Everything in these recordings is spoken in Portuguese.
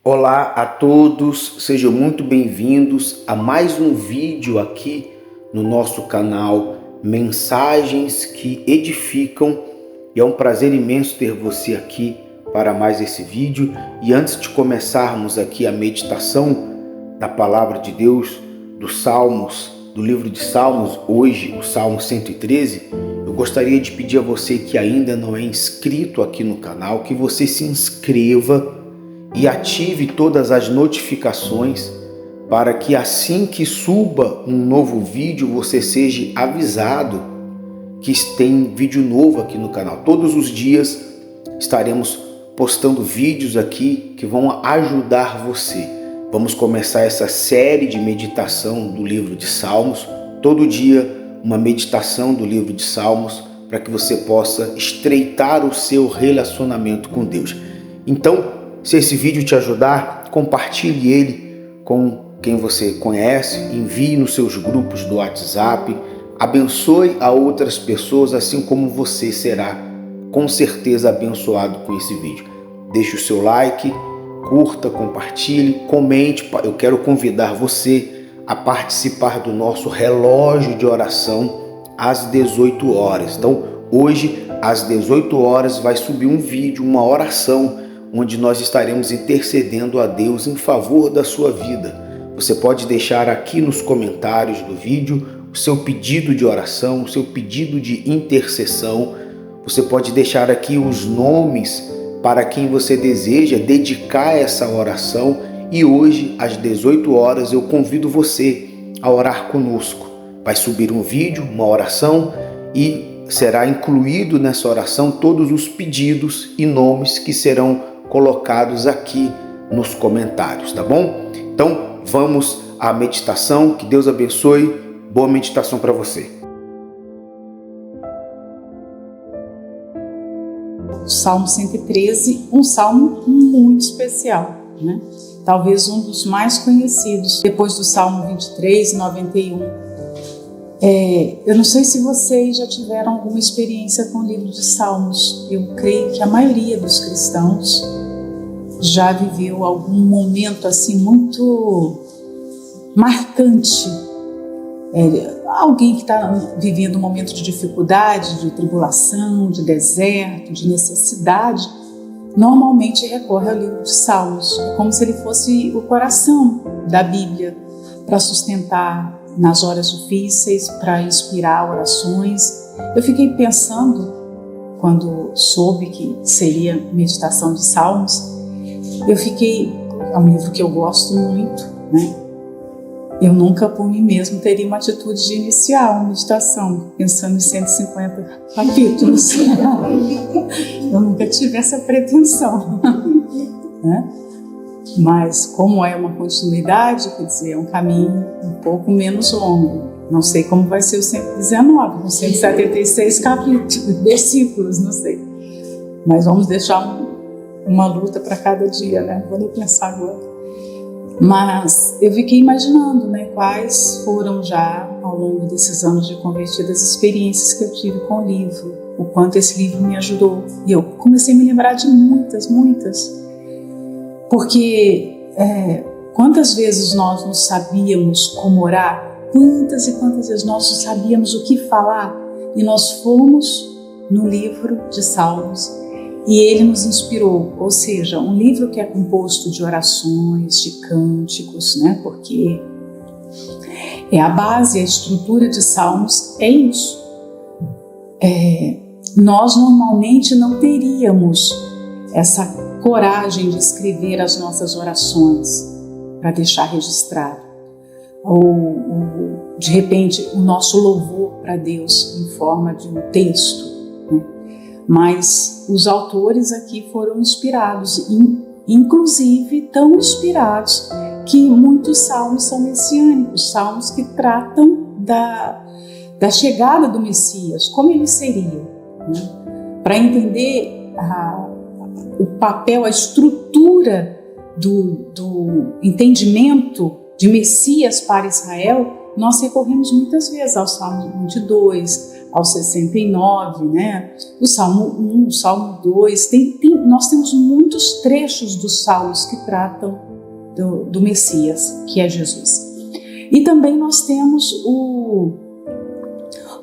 Olá a todos, sejam muito bem-vindos a mais um vídeo aqui no nosso canal Mensagens que Edificam. E é um prazer imenso ter você aqui para mais esse vídeo. E antes de começarmos aqui a meditação da Palavra de Deus, dos Salmos, do livro de Salmos, hoje o Salmo 113, eu gostaria de pedir a você que ainda não é inscrito aqui no canal, que você se inscreva e ative todas as notificações para que assim que suba um novo vídeo você seja avisado que tem vídeo novo aqui no canal. Todos os dias estaremos postando vídeos aqui que vão ajudar você. Vamos começar essa série de meditação do livro de Salmos. Todo dia uma meditação do livro de Salmos para que você possa estreitar o seu relacionamento com Deus. Então, se esse vídeo te ajudar, compartilhe ele com quem você conhece, envie nos seus grupos do WhatsApp, abençoe a outras pessoas, assim como você será com certeza abençoado com esse vídeo. Deixe o seu like, curta, compartilhe, comente. Eu quero convidar você a participar do nosso relógio de oração às 18 horas. Então, hoje, às 18 horas, vai subir um vídeo, uma oração, onde nós estaremos intercedendo a Deus em favor da sua vida. Você pode deixar aqui nos comentários do vídeo o seu pedido de oração, o seu pedido de intercessão. Você pode deixar aqui os nomes para quem você deseja dedicar essa oração. E hoje, às 18 horas, eu convido você a orar conosco. Vai subir um vídeo, uma oração, e será incluído nessa oração todos os pedidos e nomes que serão colocados aqui nos comentários, tá bom? Então, vamos à meditação. Que Deus abençoe. Boa meditação para você. Salmo 113, um salmo muito especial, né? Talvez um dos mais conhecidos, depois do Salmo 23 e 91. Eu não sei se vocês já tiveram alguma experiência com o livro de Salmos. Eu creio que a maioria dos cristãos já viveu algum momento assim muito marcante. Alguém que está vivendo um momento de dificuldade, de tribulação, de deserto, de necessidade, normalmente recorre ao livro de Salmos, como se ele fosse o coração da Bíblia, para sustentar nas horas difíceis, para inspirar orações. Eu fiquei pensando, quando soube que seria meditação de Salmos, é um livro que eu gosto muito, né? Eu nunca por mim mesmo teria uma atitude de iniciar uma meditação, pensando em 150 capítulos. Eu nunca tive essa pretensão, né? Mas como é uma continuidade, quer dizer, é um caminho um pouco menos longo. Não sei como vai ser o 119, com 176 capítulos, versículos, não sei. Mas vamos deixar uma luta para cada dia, né? Vou nem pensar agora. Mas eu fiquei imaginando, né, quais foram já, ao longo desses anos de convertida, as experiências que eu tive com o livro, o quanto esse livro me ajudou. E eu comecei a me lembrar de muitas. Porque quantas vezes nós não sabíamos como orar, quantas e quantas vezes nós não sabíamos o que falar, e nós fomos no livro de Salmos e ele nos inspirou, ou seja, um livro que é composto de orações, de cânticos, né? Porque é a base, a estrutura de Salmos é isso. Nós normalmente não teríamos essa coragem de escrever as nossas orações para deixar registrado, ou de repente o nosso louvor para Deus em forma de um texto, né? Mas os autores aqui foram inspirados, inclusive tão inspirados que muitos salmos são messiânicos, salmos que tratam da chegada do Messias, como ele seria, né? Para entender o papel, a estrutura do entendimento de Messias para Israel, nós recorremos muitas vezes ao Salmo 22, ao 69, né? O Salmo 1, o Salmo 2, nós temos muitos trechos dos Salmos que tratam do Messias, que é Jesus. E também nós temos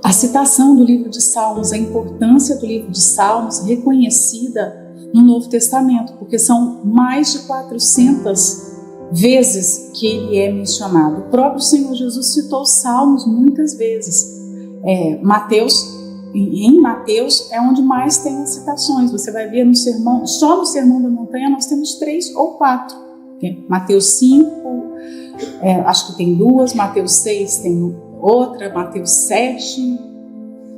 a citação do livro de Salmos, a importância do livro de Salmos reconhecida no Novo Testamento, porque são mais de 400 vezes que ele é mencionado. O próprio Senhor Jesus citou os Salmos muitas vezes. Em Mateus é onde mais tem as citações. Você vai ver no sermão, só no Sermão da Montanha nós temos 3 ou 4. Tem Mateus 5, acho que tem 2, Mateus 6 tem outra, Mateus 7,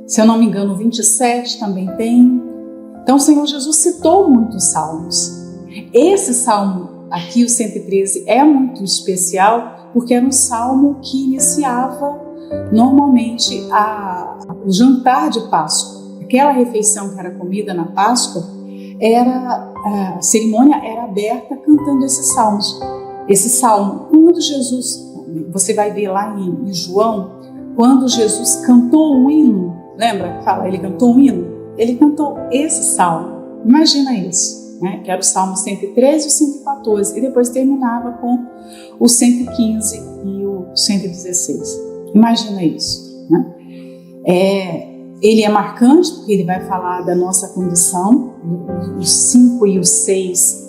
se eu não me engano 27 também tem. Então o Senhor Jesus citou muitos salmos. Esse salmo aqui, o 113, é muito especial porque era um salmo que iniciava normalmente o jantar de Páscoa. Aquela refeição que era comida na Páscoa, a cerimônia era aberta cantando esses salmos. Esse salmo, quando Jesus, você vai ver lá em João, quando Jesus cantou um hino, lembra que fala, ele cantou um hino? Ele cantou esse salmo, imagina isso, né? Que era o Salmo 113 e o 114, e depois terminava com o 115 e o 116. Imagina isso, né? Ele é marcante porque ele vai falar da nossa condição. Os 5 e os 6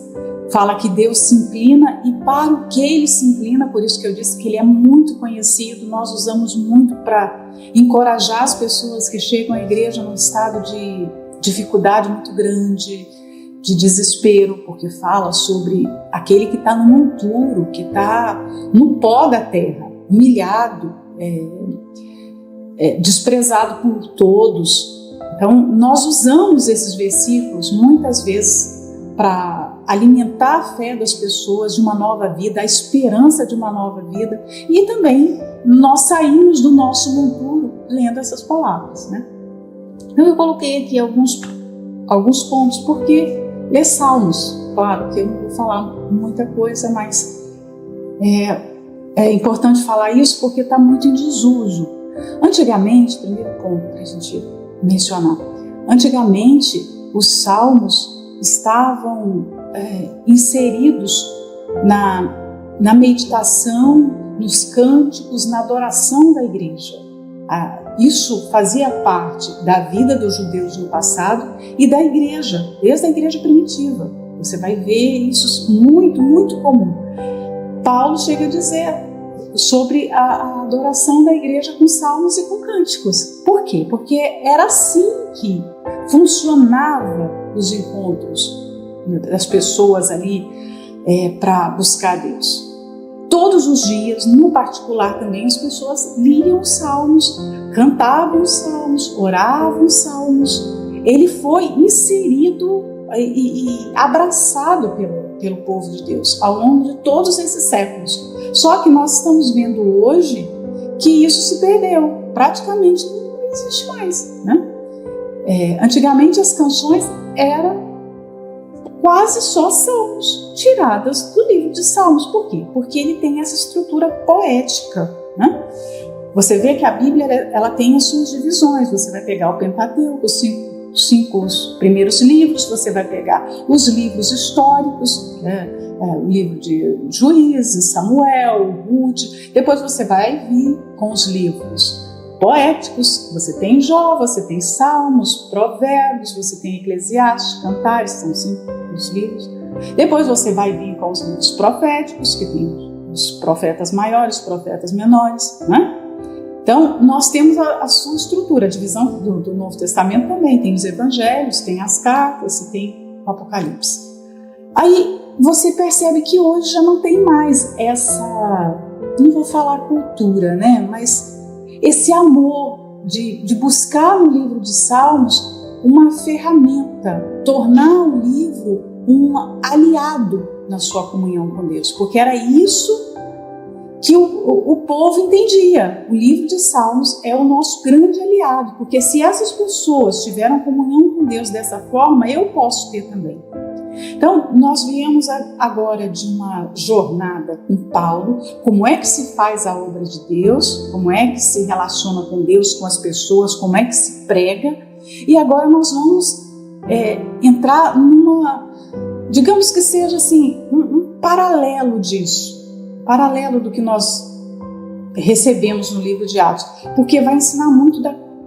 fala que Deus se inclina e para o que ele se inclina, por isso que eu disse que ele é muito conhecido. Nós usamos muito para encorajar as pessoas que chegam à igreja num estado de dificuldade muito grande, de desespero, porque fala sobre aquele que está no monturo, que está no pó da terra, humilhado, desprezado por todos. Então nós usamos esses versículos muitas vezes para alimentar a fé das pessoas de uma nova vida, a esperança de uma nova vida, e também nós saímos do nosso monturo lendo essas palavras, né? Então eu coloquei aqui alguns pontos, porque ler salmos, claro que eu não vou falar muita coisa, mas é importante falar isso porque está muito em desuso. Antigamente, primeiro ponto para a gente mencionar, antigamente os salmos estavam inseridos na meditação, nos cânticos, na adoração da igreja. Isso fazia parte da vida dos judeus no passado e da igreja, desde a igreja primitiva. Você vai ver isso muito, muito comum. Paulo chega a dizer sobre a adoração da igreja com salmos e com cânticos. Por quê? Porque era assim que funcionava os encontros das pessoas ali para buscar Deus. Todos os dias, no particular também, as pessoas liam os salmos, cantavam os salmos, oravam os salmos. Ele foi inserido e abraçado pelo povo de Deus ao longo de todos esses séculos. Só que nós estamos vendo hoje que isso se perdeu, praticamente não existe mais, né? Antigamente as canções eram quase só salmos, tiradas do livro de Salmos. Por quê? Porque ele tem essa estrutura poética, né? Você vê que a Bíblia ela tem as suas divisões. Você vai pegar o Pentateuco, os cinco primeiros livros, você vai pegar os livros históricos, né? O livro de Juízes, Samuel, Ruth. Depois você vai vir com os livros poéticos, você tem Jó, você tem Salmos, Provérbios, você tem Eclesiastes, Cantares, são 5 os livros. Depois você vai vir com os livros proféticos, que tem os profetas maiores, os profetas menores, né? Então, nós temos a sua estrutura, a divisão do Novo Testamento também, tem os evangelhos, tem as cartas e tem o Apocalipse. Aí você percebe que hoje já não tem mais essa, não vou falar cultura, né? Mas esse amor de buscar no livro de Salmos uma ferramenta, tornar o livro um aliado na sua comunhão com Deus, porque era isso que o povo entendia. O livro de Salmos é o nosso grande aliado, porque se essas pessoas tiveram comunhão com Deus dessa forma, eu posso ter também. Então, nós viemos agora de uma jornada com Paulo, como é que se faz a obra de Deus, como é que se relaciona com Deus, com as pessoas, como é que se prega, e agora nós vamos entrar numa, digamos que seja assim, um paralelo disso, paralelo do que nós recebemos no livro de Atos, porque vai ensinar muito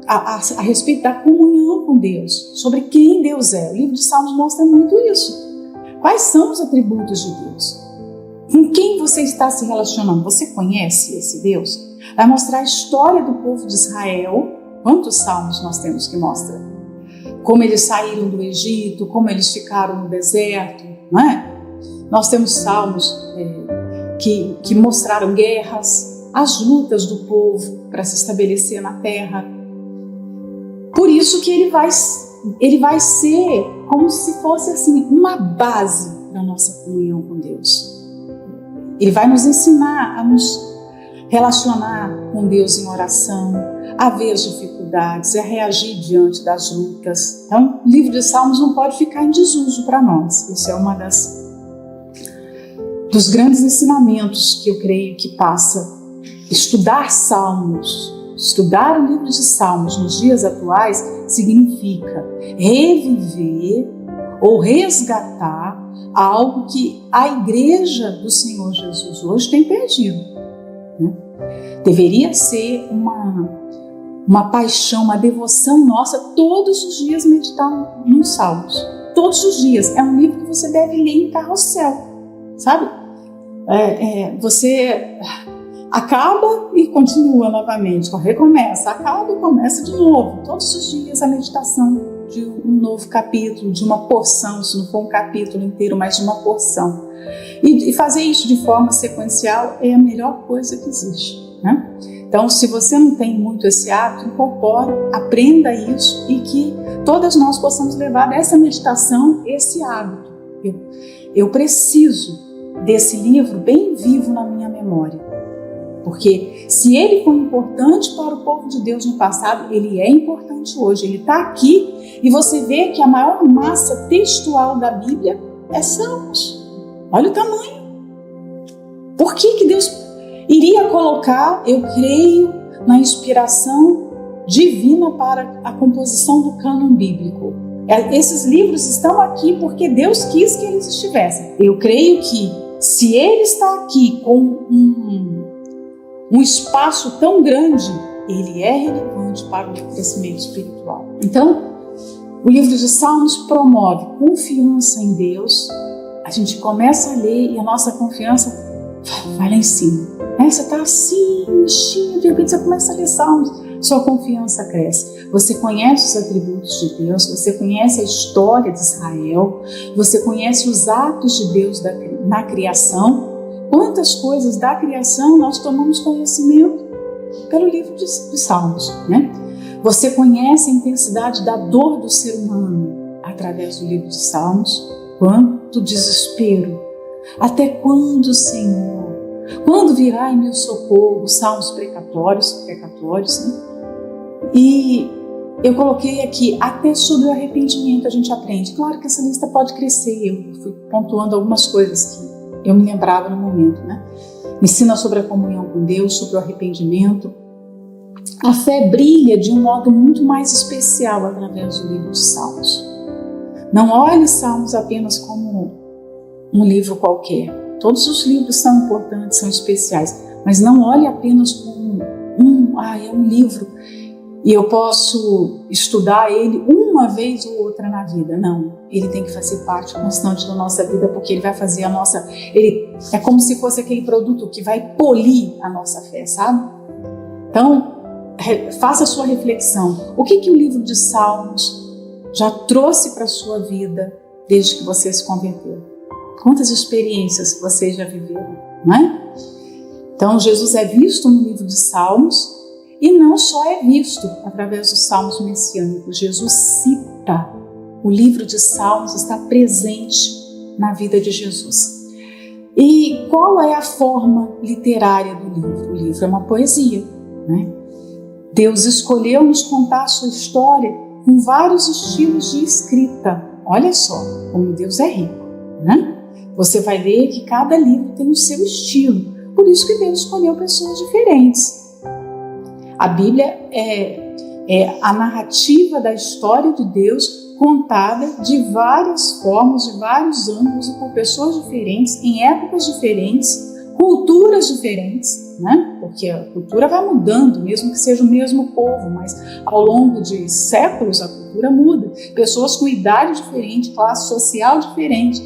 a respeito da comunhão com Deus, sobre quem Deus é. O livro de Salmos mostra muito isso. Quais são os atributos de Deus? Com quem você está se relacionando? Você conhece esse Deus? Vai mostrar a história do povo de Israel. Quantos salmos nós temos que mostrar? Como eles saíram do Egito, como eles ficaram no deserto, não é? Nós temos salmos que mostraram guerras, as lutas do povo para se estabelecer na terra. Por isso que ele vai ser como se fosse assim, uma base da nossa comunhão com Deus. Ele vai nos ensinar a nos relacionar com Deus em oração, a ver as dificuldades, a reagir diante das lutas. Então, o livro de Salmos não pode ficar em desuso para nós. Isso é uma dos grandes ensinamentos que eu creio que passa. Estudar Salmos, estudar o livro de Salmos nos dias atuais significa reviver ou resgatar algo que a igreja do Senhor Jesus hoje tem perdido, né? Deveria ser uma paixão, uma devoção nossa todos os dias meditar nos Salmos. Todos os dias. É um livro que você deve ler em carrossel, sabe? Você acaba e continua novamente, recomeça, acaba e começa de novo. Todos os dias a meditação de um novo capítulo, de uma porção, se não for um capítulo inteiro, mas de uma porção. E fazer isso de forma sequencial é a melhor coisa que existe, né? Então, se você não tem muito esse hábito, incorpore, aprenda isso e que todas nós possamos levar dessa meditação esse hábito. Eu preciso desse livro bem vivo na minha memória. Porque se ele foi importante para o povo de Deus no passado, ele é importante hoje. Ele está aqui e você vê que a maior massa textual da Bíblia é Salmos. Olha o tamanho. Por que Deus iria colocar, eu creio, na inspiração divina para a composição do cânon bíblico? Esses livros estão aqui porque Deus quis que eles estivessem. Eu creio que se ele está aqui com um espaço tão grande, ele é relevante para o crescimento espiritual. Então, o livro de Salmos promove confiança em Deus. A gente começa a ler e a nossa confiança vai lá em cima. Você está assim, cheio, de repente você começa a ler Salmos, sua confiança cresce. Você conhece os atributos de Deus, você conhece a história de Israel, você conhece os atos de Deus na criação. Quantas coisas da criação nós tomamos conhecimento pelo livro de Salmos, né? Você conhece a intensidade da dor do ser humano através do livro de Salmos. Quanto desespero! Até quando, Senhor? Quando virá em meu socorro? Salmos precatórios, né? E eu coloquei aqui, até sobre o arrependimento a gente aprende. Claro que essa lista pode crescer, eu fui pontuando algumas coisas que eu me lembrava no momento, né? Ensina sobre a comunhão com Deus, sobre o arrependimento. A fé brilha de um modo muito mais especial através do livro de Salmos. Não olhe Salmos apenas como um livro qualquer. Todos os livros são importantes, são especiais, mas não olhe apenas como é um livro e eu posso estudar ele uma vez ou outra na vida. Não, ele tem que fazer parte constante da nossa vida, porque ele vai fazer ele é como se fosse aquele produto que vai polir a nossa fé, sabe? Então, faça a sua reflexão. O que o livro de Salmos já trouxe para a sua vida desde que você se converteu? Quantas experiências você já viveu, não é? Então, Jesus é visto no livro de Salmos. E não só é visto através dos salmos messiânicos. Jesus cita. O livro de Salmos está presente na vida de Jesus. E qual é a forma literária do livro? O livro é uma poesia, né? Deus escolheu nos contar a sua história com vários estilos de escrita. Olha só como Deus é rico. né? Você vai ver que cada livro tem o seu estilo. Por isso que Deus escolheu pessoas diferentes. A Bíblia é a narrativa da história de Deus contada de várias formas, de vários ângulos e por pessoas diferentes, em épocas diferentes, culturas diferentes, né? Porque a cultura vai mudando, mesmo que seja o mesmo povo, mas ao longo de séculos a cultura muda. Pessoas com idade diferente, classe social diferente.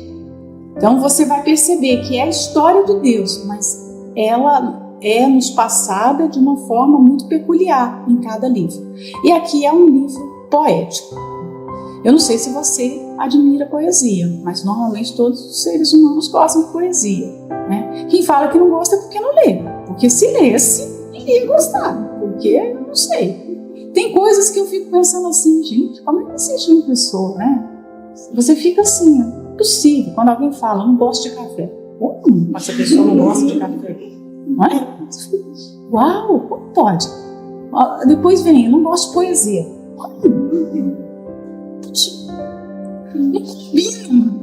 Então você vai perceber que é a história de Deus, mas ela é nos passada de uma forma muito peculiar em cada livro. E aqui é um livro poético. Eu não sei se você admira poesia, mas normalmente todos os seres humanos gostam de poesia, né? Quem fala que não gosta é porque não lê. Porque se lesse, iria gostar. Porque eu não sei. Tem coisas que eu fico pensando assim, gente, como é que existe uma pessoa, né? Você fica assim, é possível. Quando alguém fala, não gosto de café. Mas essa pessoa não gosta de café. Não é? Uau, como pode? Depois vem, eu não gosto de poesia. Não combina.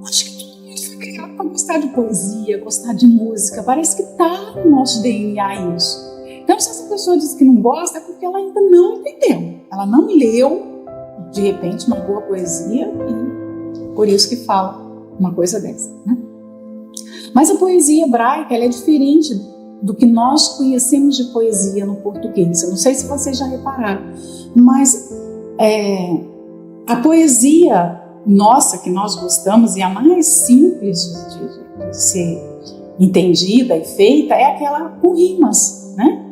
Acho que todo mundo foi criado para gostar de poesia, gostar de música. Parece que está no nosso DNA isso. Então, se essa pessoa diz que não gosta, é porque ela ainda não entendeu. Ela não leu, de repente, uma boa poesia e por isso que fala uma coisa dessa, né? Mas a poesia hebraica ela é diferente do que nós conhecemos de poesia no português. Eu não sei se vocês já repararam, mas a poesia nossa, que nós gostamos, e a mais simples de ser entendida e feita, é aquela com rimas, né?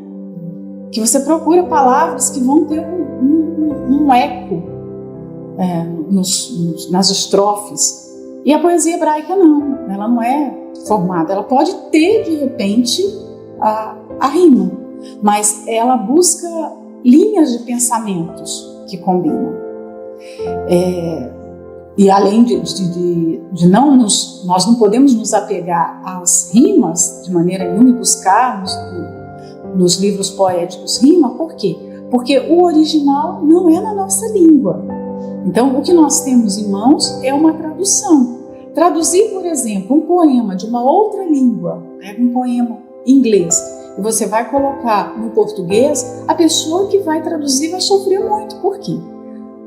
Que você procura palavras que vão ter um eco nas estrofes. E a poesia hebraica não, ela não é formada. Ela pode ter, de repente, a rima, mas ela busca linhas de pensamentos que combinam. E além de nós não podemos nos apegar às rimas de maneira nenhuma e buscarmos nos livros poéticos rima, por quê? Porque o original não é na nossa língua. Então, o que nós temos em mãos é uma tradução. Traduzir, por exemplo, um poema de uma outra língua, pega um poema em inglês, e você vai colocar no português, a pessoa que vai traduzir vai sofrer muito. Por quê?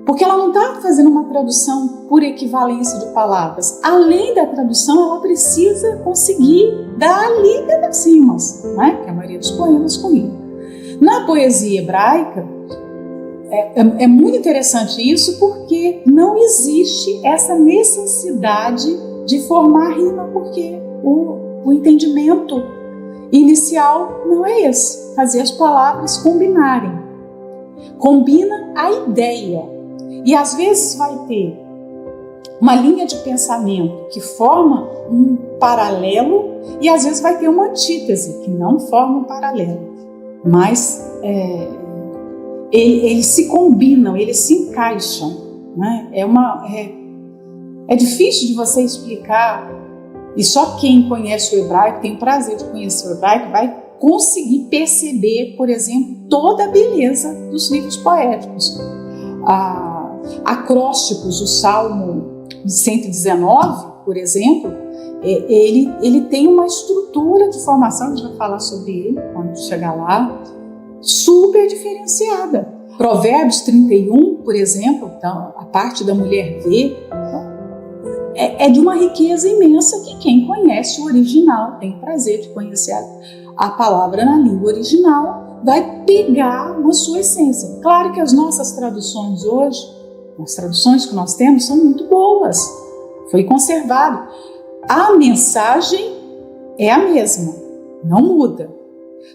Porque ela não está fazendo uma tradução por equivalência de palavras. Além da tradução, ela precisa conseguir dar a liga das rimas, né? Que a maioria dos poemas com rima. Na poesia hebraica, é muito interessante isso, porque não existe essa necessidade de formar rima, porque o entendimento inicial não é esse, fazer as palavras combinarem. Combina a ideia. E às vezes vai ter uma linha de pensamento que forma um paralelo e às vezes vai ter uma antítese que não forma um paralelo. Mas eles se combinam, eles se encaixam, né? É difícil de você explicar, e só quem conhece o hebraico, tem o prazer de conhecer o hebraico, vai conseguir perceber, por exemplo, toda a beleza dos livros poéticos. Acrósticos, o Salmo 119, por exemplo, ele tem uma estrutura de formação, a gente vai falar sobre ele quando chegar lá, super diferenciada. Provérbios 31, por exemplo, então, a parte da mulher vê, é de uma riqueza imensa que quem conhece o original, tem prazer de conhecer a palavra na língua original, vai pegar na sua essência. Claro que as nossas traduções hoje, as traduções que nós temos são muito boas, foi conservado. A mensagem é a mesma, não muda.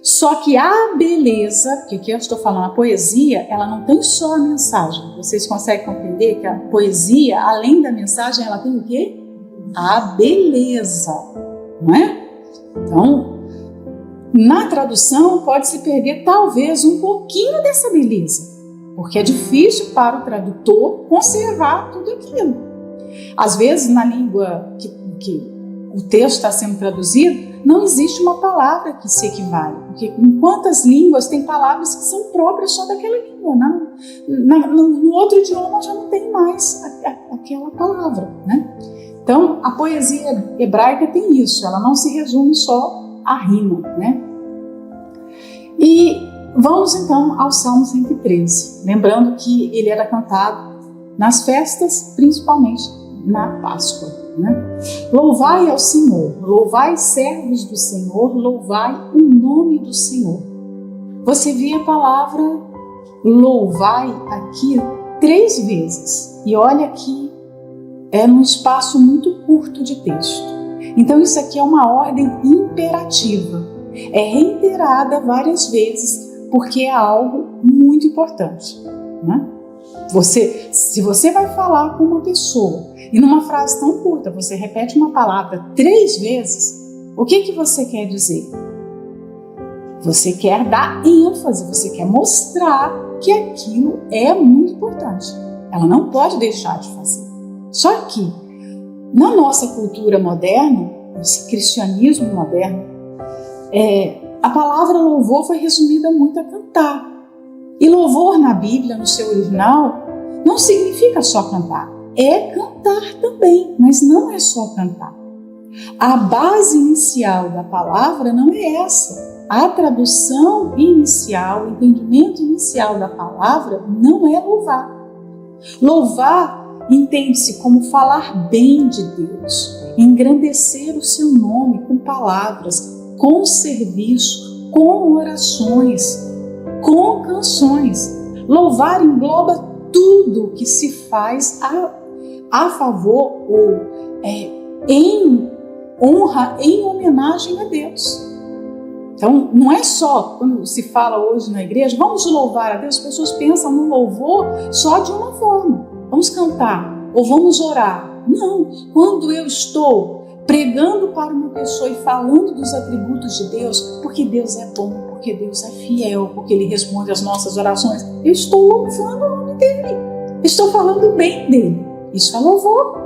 Só que a beleza, porque aqui eu estou falando, a poesia, ela não tem só a mensagem. Vocês conseguem compreender que a poesia, além da mensagem, ela tem o quê? A beleza, não é? Então, na tradução pode-se perder talvez um pouquinho dessa beleza, porque é difícil para o tradutor conservar tudo aquilo. Às vezes, na língua que o texto está sendo traduzido, não existe uma palavra que se equivale, porque em quantas línguas tem palavras que são próprias só daquela língua, no outro idioma já não tem mais aquela palavra, né? Então, a poesia hebraica tem isso, ela não se resume só à rima, né? E vamos então ao Salmo 113, lembrando que ele era cantado nas festas, principalmente na Páscoa, né? Louvai ao Senhor, louvai servos do Senhor, louvai o nome do Senhor. Você vê a palavra louvai aqui 3 vezes, e olha que é num espaço muito curto de texto. Então isso aqui é uma ordem imperativa, é reiterada várias vezes, porque é algo muito importante, né? Se você vai falar com uma pessoa e numa frase tão curta você repete uma palavra 3 vezes, o que você quer dizer? Você quer dar ênfase, você quer mostrar que aquilo é muito importante. Ela não pode deixar de fazer. Só que, na nossa cultura moderna, esse cristianismo moderno, a palavra louvor foi resumida muito a cantar. E louvor na Bíblia, no seu original, não significa só cantar. É cantar também, mas não é só cantar. A base inicial da palavra não é essa. A tradução inicial, o entendimento inicial da palavra não é louvar. Louvar entende-se como falar bem de Deus, engrandecer o seu nome com palavras, com serviço, com orações, com canções. Louvar engloba tudo que se faz a favor ou em honra, em homenagem a Deus. Então, não é só quando se fala hoje na igreja, vamos louvar a Deus, as pessoas pensam no louvor só de uma forma. Vamos cantar ou vamos orar. Não, quando eu estou pregando para uma pessoa e falando dos atributos de Deus, porque Deus é bom, porque Deus é fiel, porque Ele responde às nossas orações, eu estou louvando o nome dEle, estou falando bem dEle. Isso é louvor.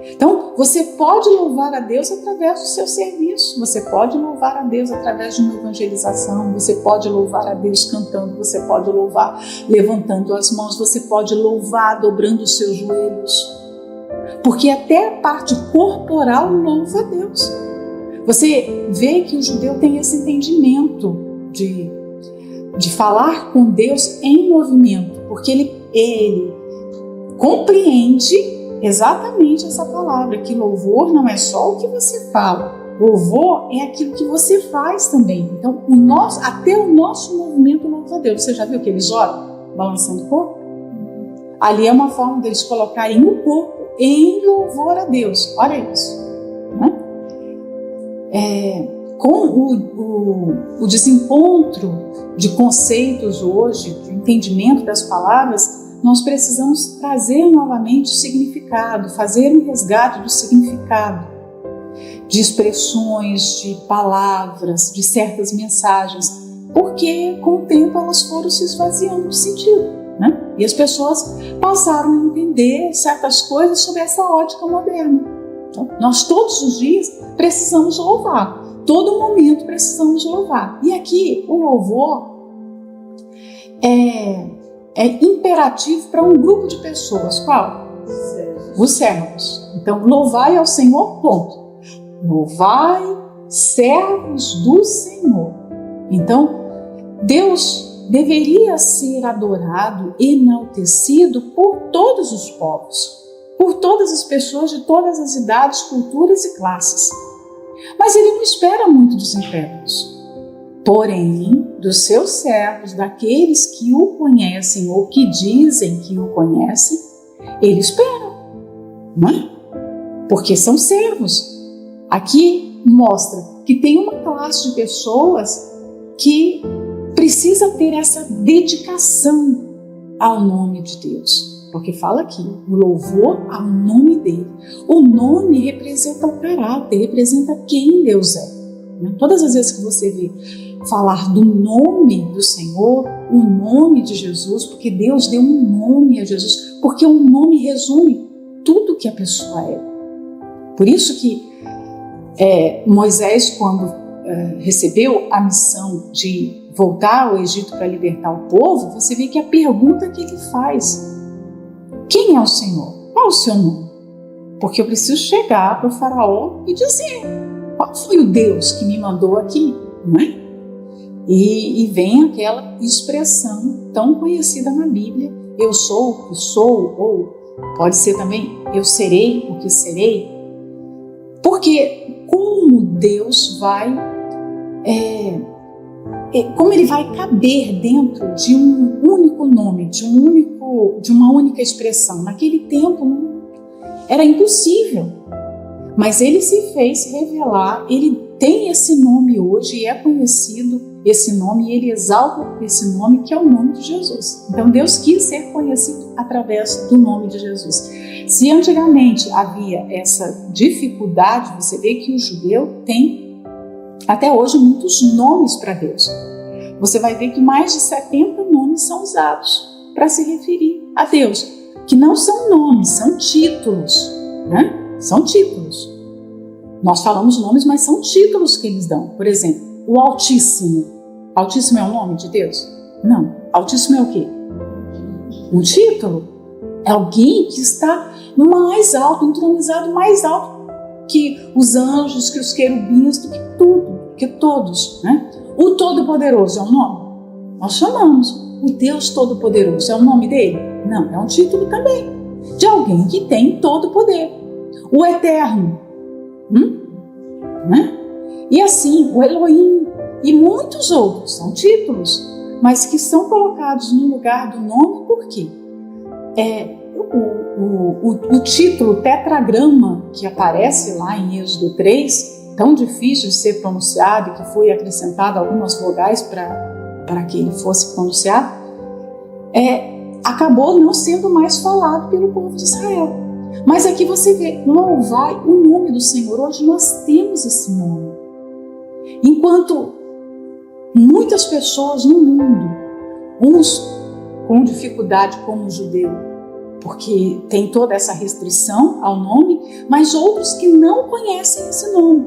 Então, você pode louvar a Deus através do seu serviço, você pode louvar a Deus através de uma evangelização, você pode louvar a Deus cantando, você pode louvar levantando as mãos, você pode louvar dobrando os seus joelhos, porque até a parte corporal louva a Deus. Você vê que o judeu tem esse entendimento de falar com Deus em movimento, porque ele compreende exatamente essa palavra, que louvor não é só o que você fala, louvor é aquilo que você faz também. Então, até o nosso movimento louva a Deus. Você já viu que eles oram balançando o corpo? Ali é uma forma deles colocarem o corpo em louvor a Deus. Olha isso, né? Com o desencontro de conceitos hoje, de entendimento das palavras, nós precisamos trazer novamente o significado, fazer um resgate do significado, de expressões, de palavras, de certas mensagens, porque com o tempo elas foram se esvaziando de sentido, né? E as pessoas passaram a entender certas coisas sob essa ótica moderna. Então, nós todos os dias precisamos louvar, todo momento precisamos louvar. E aqui o louvor é imperativo para um grupo de pessoas. Qual? Os servos. Então, louvai ao Senhor, ponto. Louvai, servos do Senhor. Então, Deus deveria ser adorado, enaltecido por todos os povos, por todas as pessoas de todas as idades, culturas e classes. Mas Ele não espera muito dos incrédulos. Porém, dos seus servos, daqueles que o conhecem ou que dizem que o conhecem, Ele espera, não é? Porque são servos. Aqui mostra que tem uma classe de pessoas que precisa ter essa dedicação ao nome de Deus. Porque fala aqui, o louvor ao nome dele. O nome representa o caráter, representa quem Deus é. Todas as vezes que você vê falar do nome do Senhor, o nome de Jesus, porque Deus deu um nome a Jesus, porque um nome resume tudo que a pessoa é. Por isso que Moisés, quando recebeu a missão de voltar ao Egito para libertar o povo, você vê que a pergunta que ele faz: quem é o Senhor? Qual é o seu nome? porque eu preciso chegar para o faraó e dizer qual foi o Deus que me mandou aqui, não é? E vem aquela expressão tão conhecida na Bíblia, eu sou o que sou, ou pode ser também eu serei o que serei, porque como Deus vai, como ele vai caber dentro de um único nome, de uma única expressão. Naquele tempo era impossível, mas ele se fez revelar, ele tem esse nome hoje e é conhecido esse nome, e ele exalta esse nome, que é o nome de Jesus. Então Deus quis ser conhecido através do nome de Jesus. Se antigamente havia essa dificuldade, você vê que o judeu tem até hoje muitos nomes para Deus. Você vai ver que mais de 70 nomes são usados para se referir a Deus, que não são nomes, são títulos, né? São títulos. Nós falamos nomes, mas são títulos que eles dão. Por exemplo, o Altíssimo. Altíssimo é o nome de Deus? Não. Altíssimo é o quê? Um título. É alguém que está mais alto, entronizado mais alto que os anjos, que os querubins, do que tudo, que todos, né? O Todo-Poderoso é um nome? Nós chamamos. O Deus Todo-Poderoso é o nome dele? Não, é um título também, de alguém que tem todo o poder. O Eterno, né? E assim, o Elohim e muitos outros são títulos, mas que são colocados no lugar do nome. Por quê? O título tetragrama que aparece lá em Êxodo 3, tão difícil de ser pronunciado e que foi acrescentado algumas vogais para que ele fosse pronunciado, acabou não sendo mais falado pelo povo de Israel. Mas aqui você vê, louvai o nome do Senhor. Hoje nós temos esse nome. Enquanto muitas pessoas no mundo, uns com dificuldade como o judeu, porque tem toda essa restrição ao nome, mas outros que não conhecem esse nome.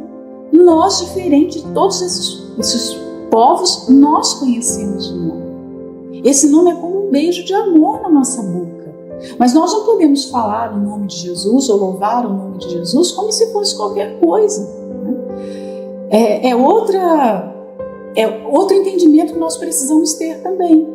Nós, diferente de todos esses povos, nós conhecemos o nome. Esse nome é como um beijo de amor na nossa boca. Mas nós não podemos falar o nome de Jesus ou louvar o nome de Jesus como se fosse qualquer coisa, né? É outro entendimento que nós precisamos ter também.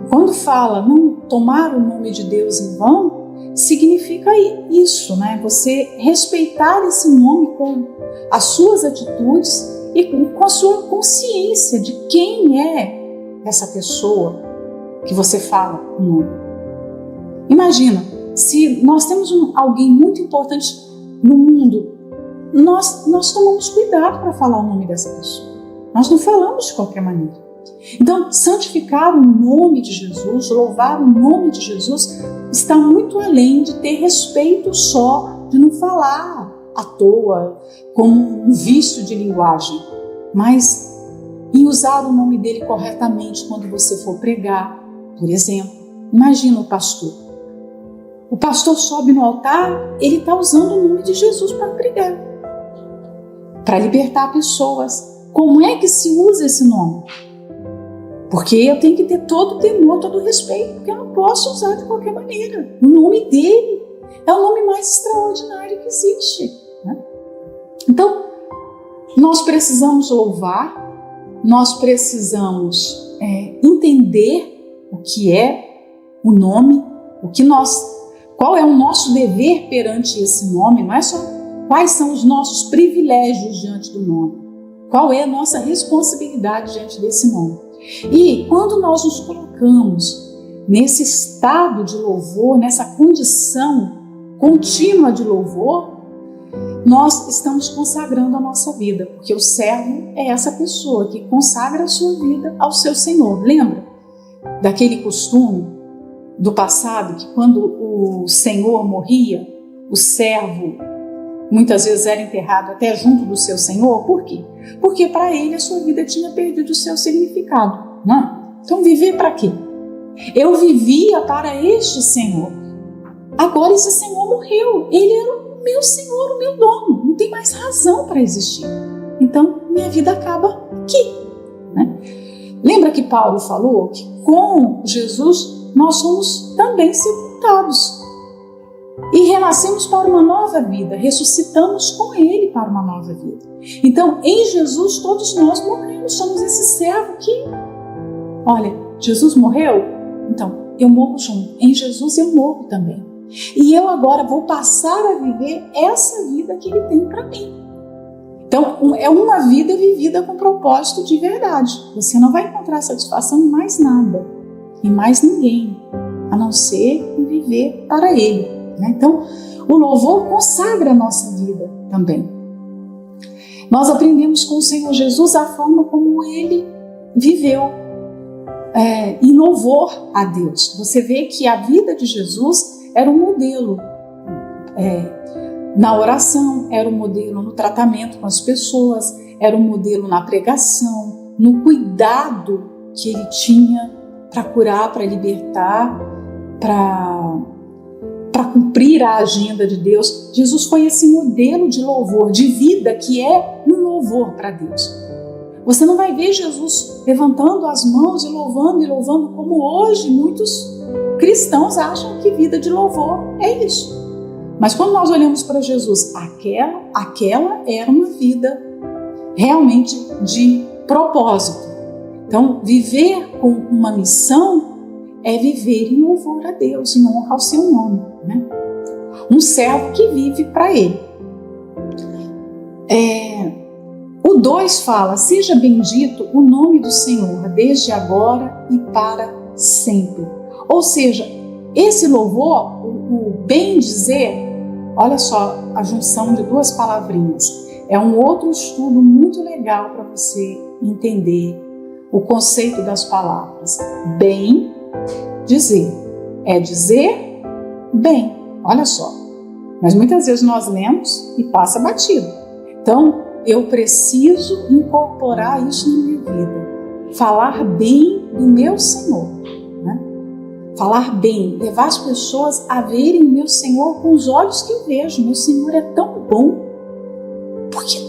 Quando fala não tomar o nome de Deus em vão, significa isso, né? Você respeitar esse nome com as suas atitudes e com a sua consciência de quem é essa pessoa que você fala o nome. Imagina, se nós temos alguém muito importante no mundo, nós tomamos cuidado para falar o nome dessa pessoa. Nós não falamos de qualquer maneira. Então, santificar o nome de Jesus, louvar o nome de Jesus, está muito além de ter respeito só, de não falar à toa, como um vício de linguagem, mas em usar o nome dele corretamente quando você for pregar. Por exemplo, imagina o pastor. O pastor sobe no altar, ele está usando o nome de Jesus para pregar, para libertar pessoas. Como é que se usa esse nome? Porque eu tenho que ter todo o temor, todo o respeito, porque eu não posso usar de qualquer maneira. O nome dele é o nome mais extraordinário que existe, né? Então, nós precisamos louvar, nós precisamos entender o que é o nome, qual é o nosso dever perante esse nome, não é só quais são os nossos privilégios diante do nome, qual é a nossa responsabilidade diante desse nome. E quando nós nos colocamos nesse estado de louvor, nessa condição contínua de louvor, nós estamos consagrando a nossa vida, porque o servo é essa pessoa que consagra a sua vida ao seu Senhor. Lembra daquele costume do passado, que quando o Senhor morria, o servo muitas vezes era enterrado até junto do seu Senhor? Por quê? Porque para ele a sua vida tinha perdido o seu significado, não? Então viver para quê? Eu vivia para este Senhor. Agora esse Senhor morreu. Ele era o meu Senhor, o meu dono. Não tem mais razão para existir. Então minha vida acaba aqui, né? Lembra que Paulo falou que com Jesus nós somos também sepultados. e renascemos para uma nova vida, ressuscitamos com Ele para uma nova vida. Então, em Jesus, todos nós morremos, somos esse servo que, olha, Jesus morreu, então eu morro junto. Em Jesus eu morro também. E eu agora vou passar a viver essa vida que Ele tem para mim. Então, é uma vida vivida com propósito de verdade. Você não vai encontrar satisfação em mais nada, em mais ninguém, a não ser em viver para Ele. Então, o louvor consagra a nossa vida também. Nós aprendemos com o Senhor Jesus a forma como Ele viveu em louvor a Deus. Você vê que a vida de Jesus era um modelo na oração, era um modelo no tratamento com as pessoas, era um modelo na pregação, no cuidado que Ele tinha para curar, para libertar, para cumprir a agenda de Deus. Jesus foi esse modelo de louvor, de vida que é um louvor para Deus. Você não vai ver Jesus levantando as mãos e louvando como hoje muitos cristãos acham que vida de louvor é isso. Mas quando nós olhamos para Jesus, aquela era uma vida realmente de propósito. Então, viver com uma missão é viver em louvor a Deus, em honra ao seu nome. Um servo que vive para Ele. O 2 fala: seja bendito o nome do Senhor, desde agora e para sempre. Ou seja, esse louvor, o bem dizer, olha só a junção de duas palavrinhas. É um outro estudo muito legal para você entender o conceito das palavras. Bem dizer. É dizer bem. Olha só. Mas muitas vezes nós lemos e passa batido. Então, eu preciso incorporar isso na minha vida. Falar bem do meu Senhor. Falar bem, levar as pessoas a verem o meu Senhor com os olhos que eu vejo. Meu Senhor é tão bom. Por que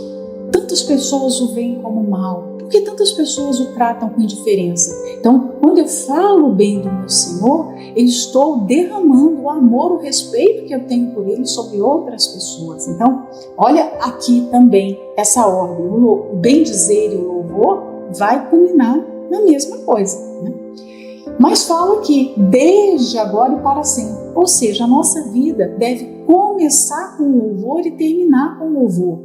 tantas pessoas o veem como mal? Por que tantas pessoas o tratam com indiferença? Então, quando eu falo bem do meu Senhor, eu estou derramando o amor, o respeito que eu tenho por Ele sobre outras pessoas. Então, olha aqui também essa ordem. O bem dizer e o louvor vai culminar na mesma coisa. Mas fala aqui, desde agora e para sempre. Ou seja, a nossa vida deve começar com louvor e terminar com louvor.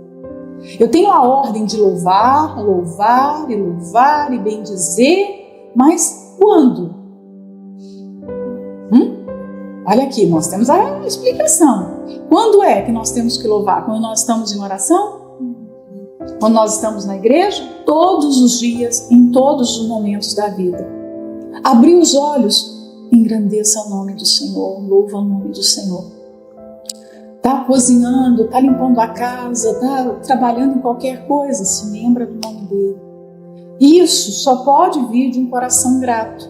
Eu tenho a ordem de louvar e bendizer, mas quando? Olha aqui, nós temos a explicação. Quando é que nós temos que louvar? Quando nós estamos em oração? Quando nós estamos na igreja? Todos os dias, em todos os momentos da vida. Abrir os olhos, engrandeça o nome do Senhor, louva o nome do Senhor. Está cozinhando, está limpando a casa, está trabalhando em qualquer coisa, se lembra do nome dele. Isso só pode vir de um coração grato.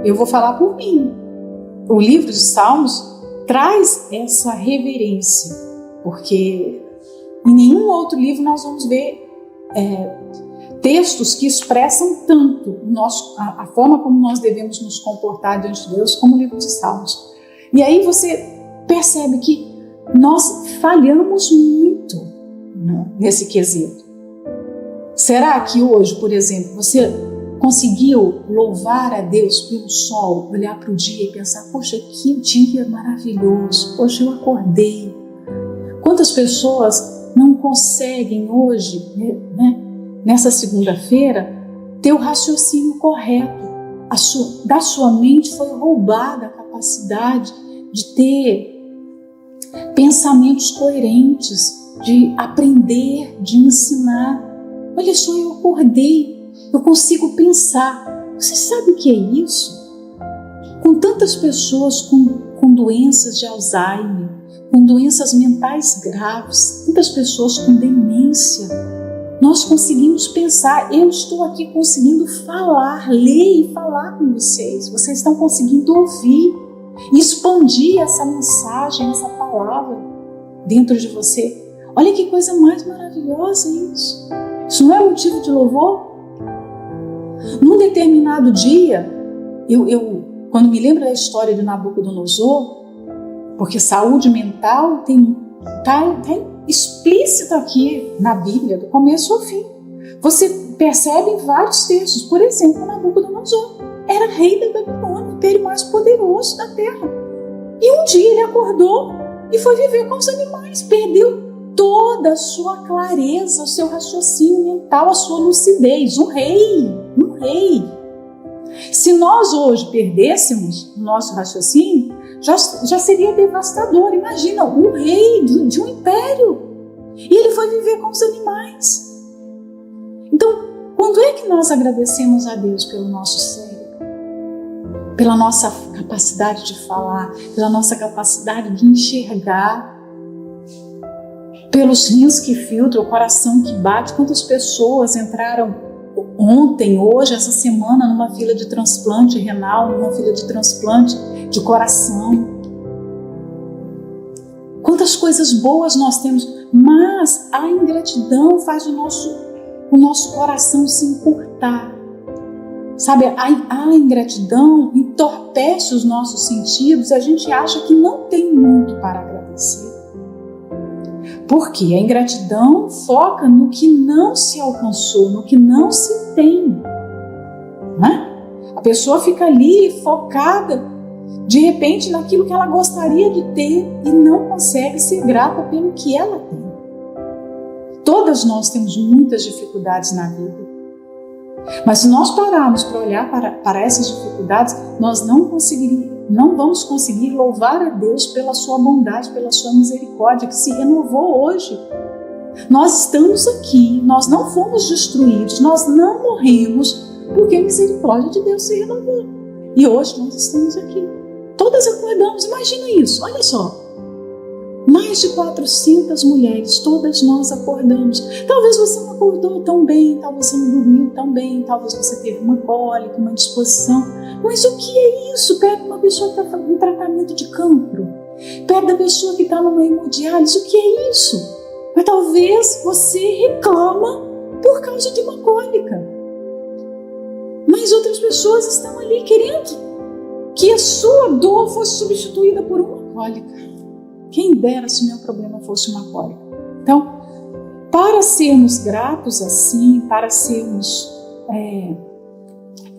Eu vou falar por mim. O livro de Salmos traz essa reverência, porque em nenhum outro livro nós vamos ver textos que expressam tanto a forma como nós devemos nos comportar diante de Deus, como o livro de Salmos. E aí você percebe que nós falhamos muito nesse quesito. Será que hoje, por exemplo, você conseguiu louvar a Deus pelo sol, olhar para o dia e pensar: poxa, que dia maravilhoso, poxa, eu acordei. Quantas pessoas não conseguem hoje, nessa segunda-feira, ter o raciocínio correto? Da sua mente foi roubada a capacidade de ter pensamentos coerentes, de aprender, de ensinar. Olha só, eu acordei, eu consigo pensar. Você sabe o que é isso? Com tantas pessoas com doenças de Alzheimer, com doenças mentais graves, tantas pessoas com demência, nós conseguimos pensar. Eu estou aqui conseguindo falar, ler e falar com vocês. Vocês estão conseguindo ouvir, expandir essa mensagem, essa palavra dentro de você. Olha que coisa mais maravilhosa isso. Isso não é motivo de louvor? Num determinado dia, eu quando me lembro da história de Nabucodonosor, Porque saúde mental tá explícito aqui na Bíblia, do começo ao fim. Você percebe em vários textos, por exemplo, Nabucodonosor era rei da Babilônia, o império mais poderoso da terra. E um dia ele acordou e foi viver com os animais, perdeu toda a sua clareza, o seu raciocínio mental, a sua lucidez. Um rei. Se nós hoje perdêssemos o nosso raciocínio, já seria devastador. Imagina, um rei de um império. E ele foi viver com os animais. Então, quando é que nós agradecemos a Deus pelo nosso cérebro? Pela nossa capacidade de falar, pela nossa capacidade de enxergar, pelos rins que filtram, o coração que bate. Quantas pessoas entraram ontem, hoje, essa semana, numa fila de transplante renal, numa fila de transplante de coração? Quantas coisas boas nós temos, mas a ingratidão faz o nosso coração se encurtar. Sabe, a ingratidão entorpece os nossos sentidos, a gente acha que não tem muito para agradecer. Porque a ingratidão foca no que não se alcançou, no que não se tem. Né? A pessoa fica ali focada, de repente, naquilo que ela gostaria de ter e não consegue ser grata pelo que ela tem. Todas nós temos muitas dificuldades na vida. Mas se nós pararmos para olhar para essas dificuldades, nós não vamos conseguir louvar a Deus pela sua bondade, pela sua misericórdia, que se renovou hoje. Nós estamos aqui, nós não fomos destruídos, nós não morremos, porque a misericórdia de Deus se renovou. E hoje nós estamos aqui. Todas acordamos, imagina isso, olha só. Mais de 400 mulheres, todas nós acordamos. Talvez você não acordou tão bem, talvez você não dormiu tão bem, talvez você teve uma cólica, uma indisposição. Mas o que é isso? Perto de uma pessoa que está fazendo um tratamento de cancro, perto da pessoa que está numa hemodiálise, o que é isso? Mas talvez você reclama por causa de uma cólica. Mas outras pessoas estão ali querendo que a sua dor fosse substituída por uma cólica. Quem dera se o meu problema fosse uma cólica. Então, para sermos gratos assim, para sermos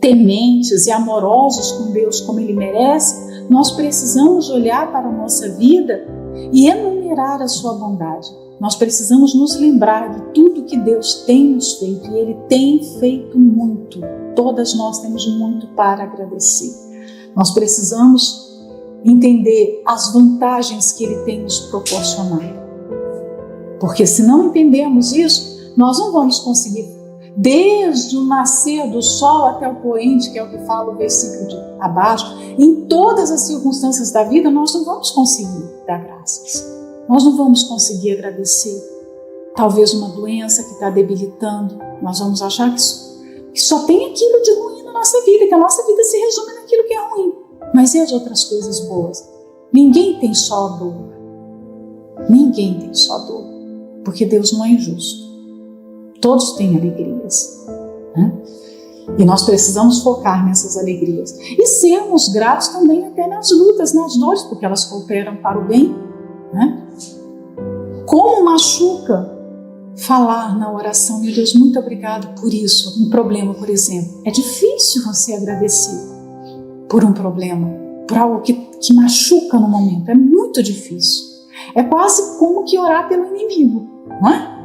tementes e amorosos com Deus como Ele merece, nós precisamos olhar para a nossa vida e enumerar a sua bondade. Nós precisamos nos lembrar de tudo que Deus tem nos feito, e Ele tem feito muito. Todas nós temos muito para agradecer. Nós precisamos entender as vantagens que Ele tem nos proporcionado. Porque se não entendermos isso, nós não vamos conseguir, desde o nascer do sol até o poente, que é o que fala o versículo de abaixo, em todas as circunstâncias da vida, nós não vamos conseguir dar graças. Nós não vamos conseguir agradecer. Talvez uma doença que está debilitando, nós vamos achar que só tem aquilo de ruim na nossa vida, que a nossa vida se resume naquilo que é ruim. Mas e as outras coisas boas? Ninguém tem só dor. Ninguém tem só dor. Porque Deus não é injusto. Todos têm alegrias. Né? E nós precisamos focar nessas alegrias. E sermos gratos também até nas lutas, nas dores, porque elas cooperam para o bem. Né? Como machuca falar na oração, meu Deus, muito obrigado por isso. Um problema, por exemplo. É difícil você agradecer por um problema, por algo que machuca no momento. É muito difícil. É quase como que orar pelo inimigo, não é?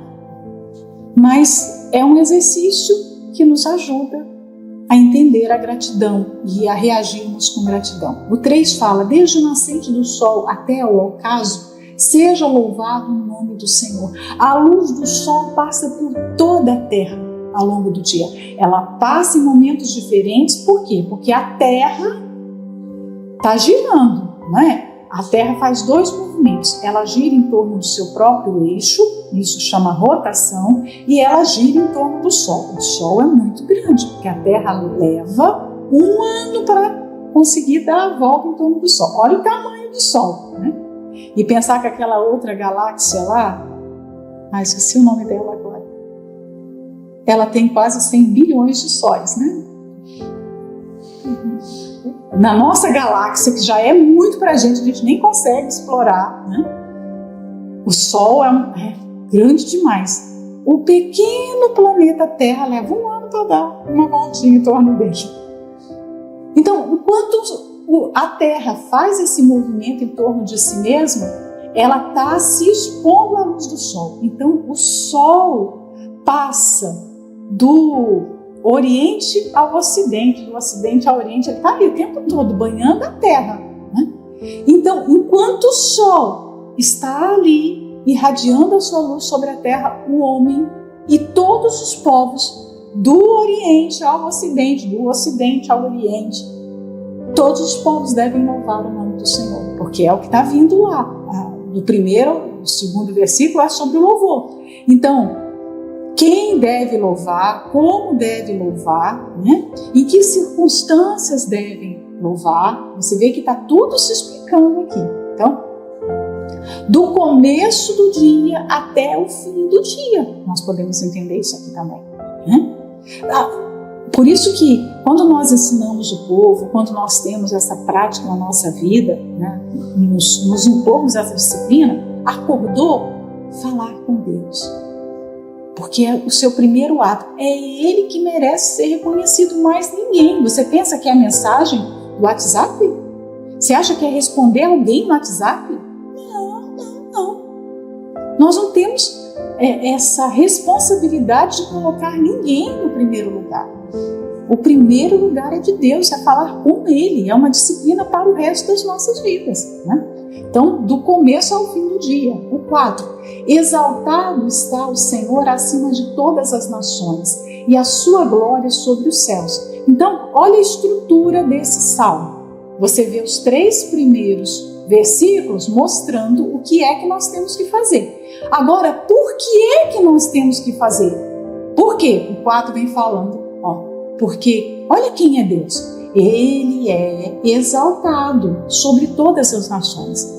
Mas é um exercício que nos ajuda a entender a gratidão e a reagirmos com gratidão. O 3 fala, desde o nascente do sol até o ocaso, seja louvado o nome do Senhor. A luz do sol passa por toda a terra ao longo do dia. Ela passa em momentos diferentes, por quê? Porque a Terra está girando, não é? A Terra faz 2 movimentos. Ela gira em torno do seu próprio eixo, isso chama rotação, e ela gira em torno do Sol. O Sol é muito grande, porque a Terra leva 1 ano para conseguir dar a volta em torno do Sol. Olha o tamanho do Sol, né? E pensar que aquela outra galáxia lá, esqueci o nome dela agora, ela tem quase 100 bilhões de sóis, né? na nossa galáxia, que já é muito para a gente nem consegue explorar, né? O Sol é grande demais. O pequeno planeta Terra leva um ano para dar uma voltinha em torno dele. Então, enquanto a Terra faz esse movimento em torno de si mesma, ela está se expondo à luz do Sol. Então, o Sol passa do Oriente ao Ocidente, do Ocidente ao Oriente, ele está ali o tempo todo banhando a Terra, né? Então, enquanto o Sol está ali irradiando a sua luz sobre a Terra, o homem e todos os povos do Oriente ao Ocidente, do Ocidente ao Oriente, todos os povos devem louvar o nome do Senhor, porque é o que está vindo lá. O segundo versículo é sobre o louvor. Então, quem deve louvar, como deve louvar, né? Em que circunstâncias devem louvar, você vê que está tudo se explicando aqui. Então, do começo do dia até o fim do dia, nós podemos entender isso aqui também, né? Por isso que quando nós ensinamos o povo, quando nós temos essa prática na nossa vida, né, nos impormos essa disciplina, acordou falar com Deus. Porque é o seu primeiro ato. É Ele que merece ser reconhecido, mais ninguém. Você pensa que é a mensagem do WhatsApp? Você acha que é responder alguém no WhatsApp? Não. Nós não temos essa responsabilidade de colocar ninguém no primeiro lugar. O primeiro lugar é de Deus, é falar com Ele. É uma disciplina para o resto das nossas vidas, né? Então, do começo ao fim do dia. O 4. Exaltado está o Senhor acima de todas as nações, e a sua glória sobre os céus. Então, olha a estrutura desse salmo. Você vê os 3 primeiros versículos mostrando o que é que nós temos que fazer. Agora, por que é que nós temos que fazer? Por quê? O 4 vem falando, porque olha quem é Deus. Ele é exaltado sobre todas as nações.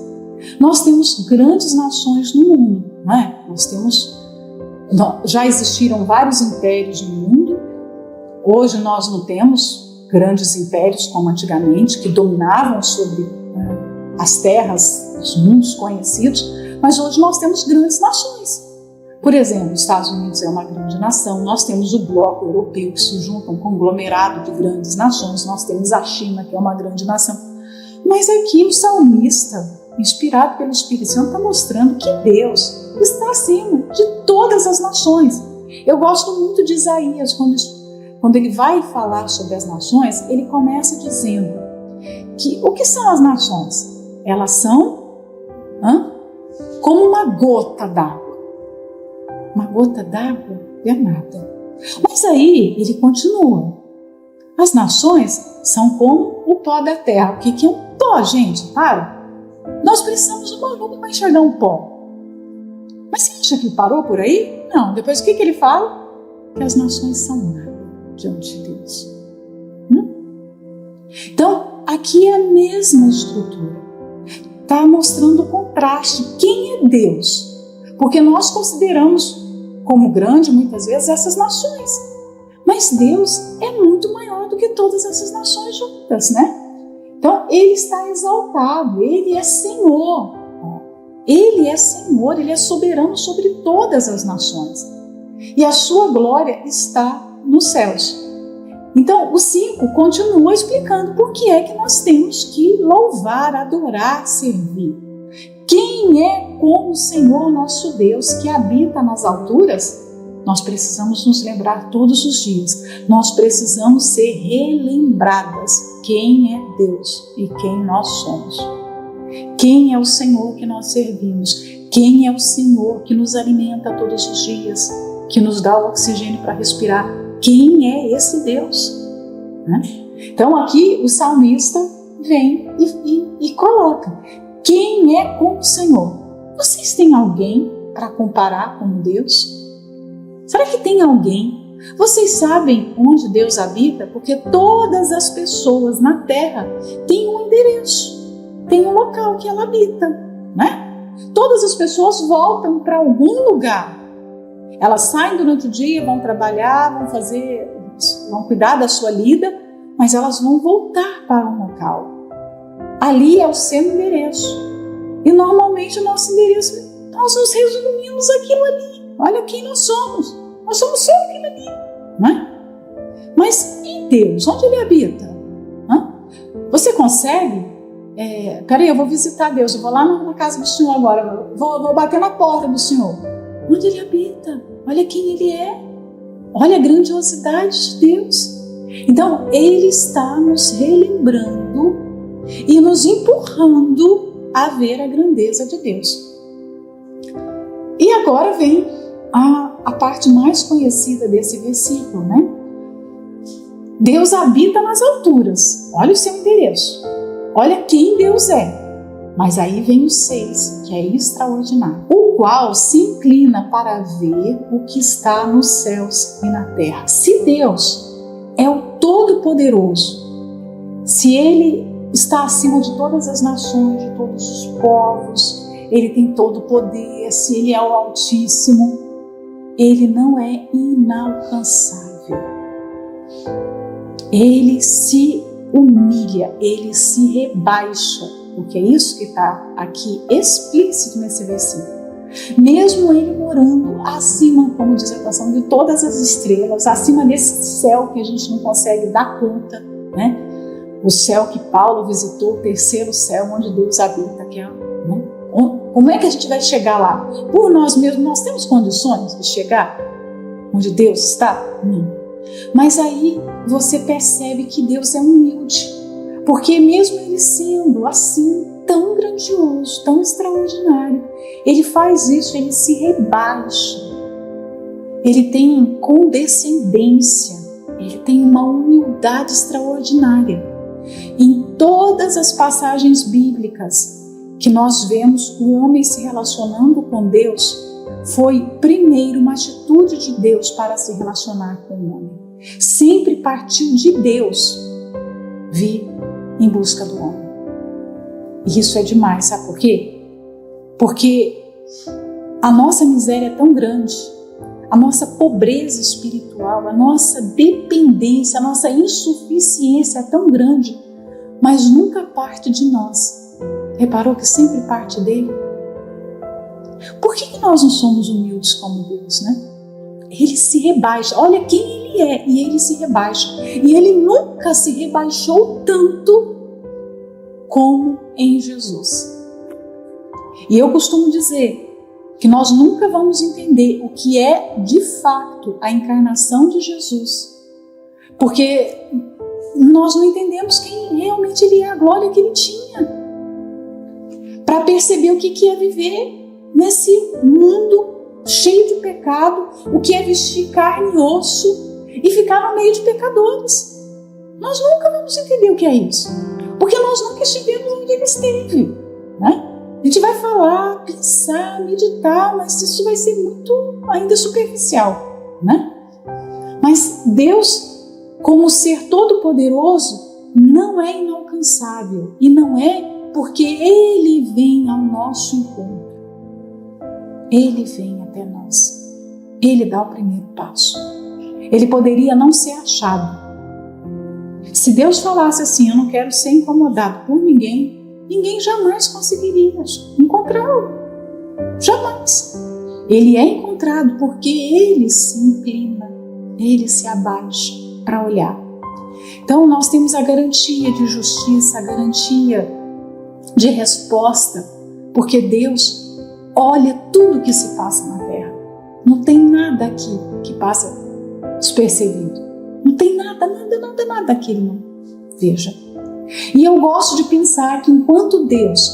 Nós temos grandes nações no mundo, não é? Já existiram vários impérios no mundo. Hoje nós não temos grandes impérios como antigamente, que dominavam sobre as terras, os mundos conhecidos, mas hoje nós temos grandes nações. Por exemplo, os Estados Unidos é uma grande nação, nós temos o bloco europeu, que se junta um conglomerado de grandes nações, nós temos a China, que é uma grande nação. Mas aqui o salmista, inspirado pelo Espírito Santo, está mostrando que Deus está acima de todas as nações. Eu gosto muito de Isaías, quando ele vai falar sobre as nações, ele começa dizendo que o que são as nações? Elas são como uma gota d'água. Uma gota d'água é nada. Mas aí ele continua. As nações são como o pó da terra. O que é um pó, gente? Para. Nós precisamos de uma lupa para enxergar um pó. Mas você acha que parou por aí? Não. Depois o que ele fala? Que as nações são nada diante de Deus. Então, aqui é a mesma estrutura. Está mostrando o contraste. Quem é Deus? Porque nós consideramos como grande, muitas vezes, essas nações. Mas Deus é muito maior do que todas essas nações juntas, né? Então, Ele está exaltado, Ele é Senhor. Ele é Senhor, Ele é soberano sobre todas as nações. E a sua glória está nos céus. Então, o 5 continua explicando por que é que nós temos que louvar, adorar, servir. Quem é como o Senhor nosso Deus que habita nas alturas? Nós precisamos nos lembrar todos os dias. Nós precisamos ser relembradas quem é Deus e quem nós somos. Quem é o Senhor que nós servimos? Quem é o Senhor que nos alimenta todos os dias? Que nos dá o oxigênio para respirar? Quem é esse Deus? Então aqui o salmista vem e coloca. Quem é como o Senhor? Vocês têm alguém para comparar com Deus? Será que tem alguém? Vocês sabem onde Deus habita? Porque todas as pessoas na terra têm um endereço, têm um local que ela habita, né? Todas as pessoas voltam para algum lugar. Elas saem durante o dia, vão trabalhar, vão cuidar da sua lida, mas elas vão voltar para um local. Ali é o seu endereço. E normalmente o nosso endereço, nós nos resumimos aquilo ali. Olha quem nós somos. Nós somos só aquilo ali, não é? Mas e Deus? Onde Ele habita? Você consegue? Peraí, eu vou visitar Deus. Eu vou lá na casa do Senhor agora. Vou bater na porta do Senhor. Onde Ele habita? Olha quem Ele é. Olha a grandiosidade de Deus. Então, Ele está nos relembrando e nos empurrando a ver a grandeza de Deus. E agora vem a parte mais conhecida desse versículo, né? Deus habita nas alturas. Olha o seu endereço. Olha quem Deus é. Mas aí vem o 6, que é extraordinário. O qual se inclina para ver o que está nos céus e na terra. Se Deus é o Todo-Poderoso, se Ele está acima de todas as nações, de todos os povos, Ele tem todo o poder, se Ele é o Altíssimo, Ele não é inalcançável. Ele se humilha, Ele se rebaixa, porque é isso que está aqui explícito nesse versículo. Mesmo Ele morando acima, como diz a canção, de todas as estrelas, acima desse céu que a gente não consegue dar conta, né? O céu que Paulo visitou, o terceiro céu onde Deus habita, que é, né? Como é que a gente vai chegar lá? Por nós mesmos, nós temos condições de chegar onde Deus está? Não. Mas aí você percebe que Deus é humilde, porque mesmo Ele sendo assim, tão grandioso, tão extraordinário, Ele faz isso, Ele se rebaixa, Ele tem condescendência, Ele tem uma humildade extraordinária. Em todas as passagens bíblicas que nós vemos o homem se relacionando com Deus, foi primeiro uma atitude de Deus para se relacionar com o homem. Sempre partiu de Deus vir em busca do homem. E isso é demais, sabe por quê? Porque a nossa miséria é tão grande, a nossa pobreza espiritual, a nossa dependência, a nossa insuficiência é tão grande, mas nunca parte de nós. Reparou que sempre parte dele? Por que nós não somos humildes como Deus, né? Ele se rebaixa, olha quem Ele é, e Ele se rebaixa. E Ele nunca se rebaixou tanto como em Jesus. E eu costumo dizer que nós nunca vamos entender o que é de fato a encarnação de Jesus, porque nós não entendemos quem realmente Ele é, a glória que Ele tinha, para perceber o que é viver nesse mundo cheio de pecado, o que é vestir carne e osso e ficar no meio de pecadores. Nós nunca vamos entender o que é isso, porque nós nunca estivemos onde Ele esteve, né? A gente vai falar, pensar, meditar, mas isso vai ser muito ainda superficial, né? Mas Deus, como ser todo-poderoso, não é inalcançável, e não é porque Ele vem ao nosso encontro. Ele vem até nós. Ele dá o primeiro passo. Ele poderia não ser achado. Se Deus falasse assim, eu não quero ser incomodado por ninguém, ninguém jamais conseguiria encontrá-lo. Jamais. Ele é encontrado porque Ele se inclina, Ele se abaixa para olhar. Então nós temos a garantia de justiça, a garantia de resposta, porque Deus olha tudo que se passa na terra. Não tem nada aqui que passa despercebido. Não tem nada que Ele não veja. E eu gosto de pensar que enquanto Deus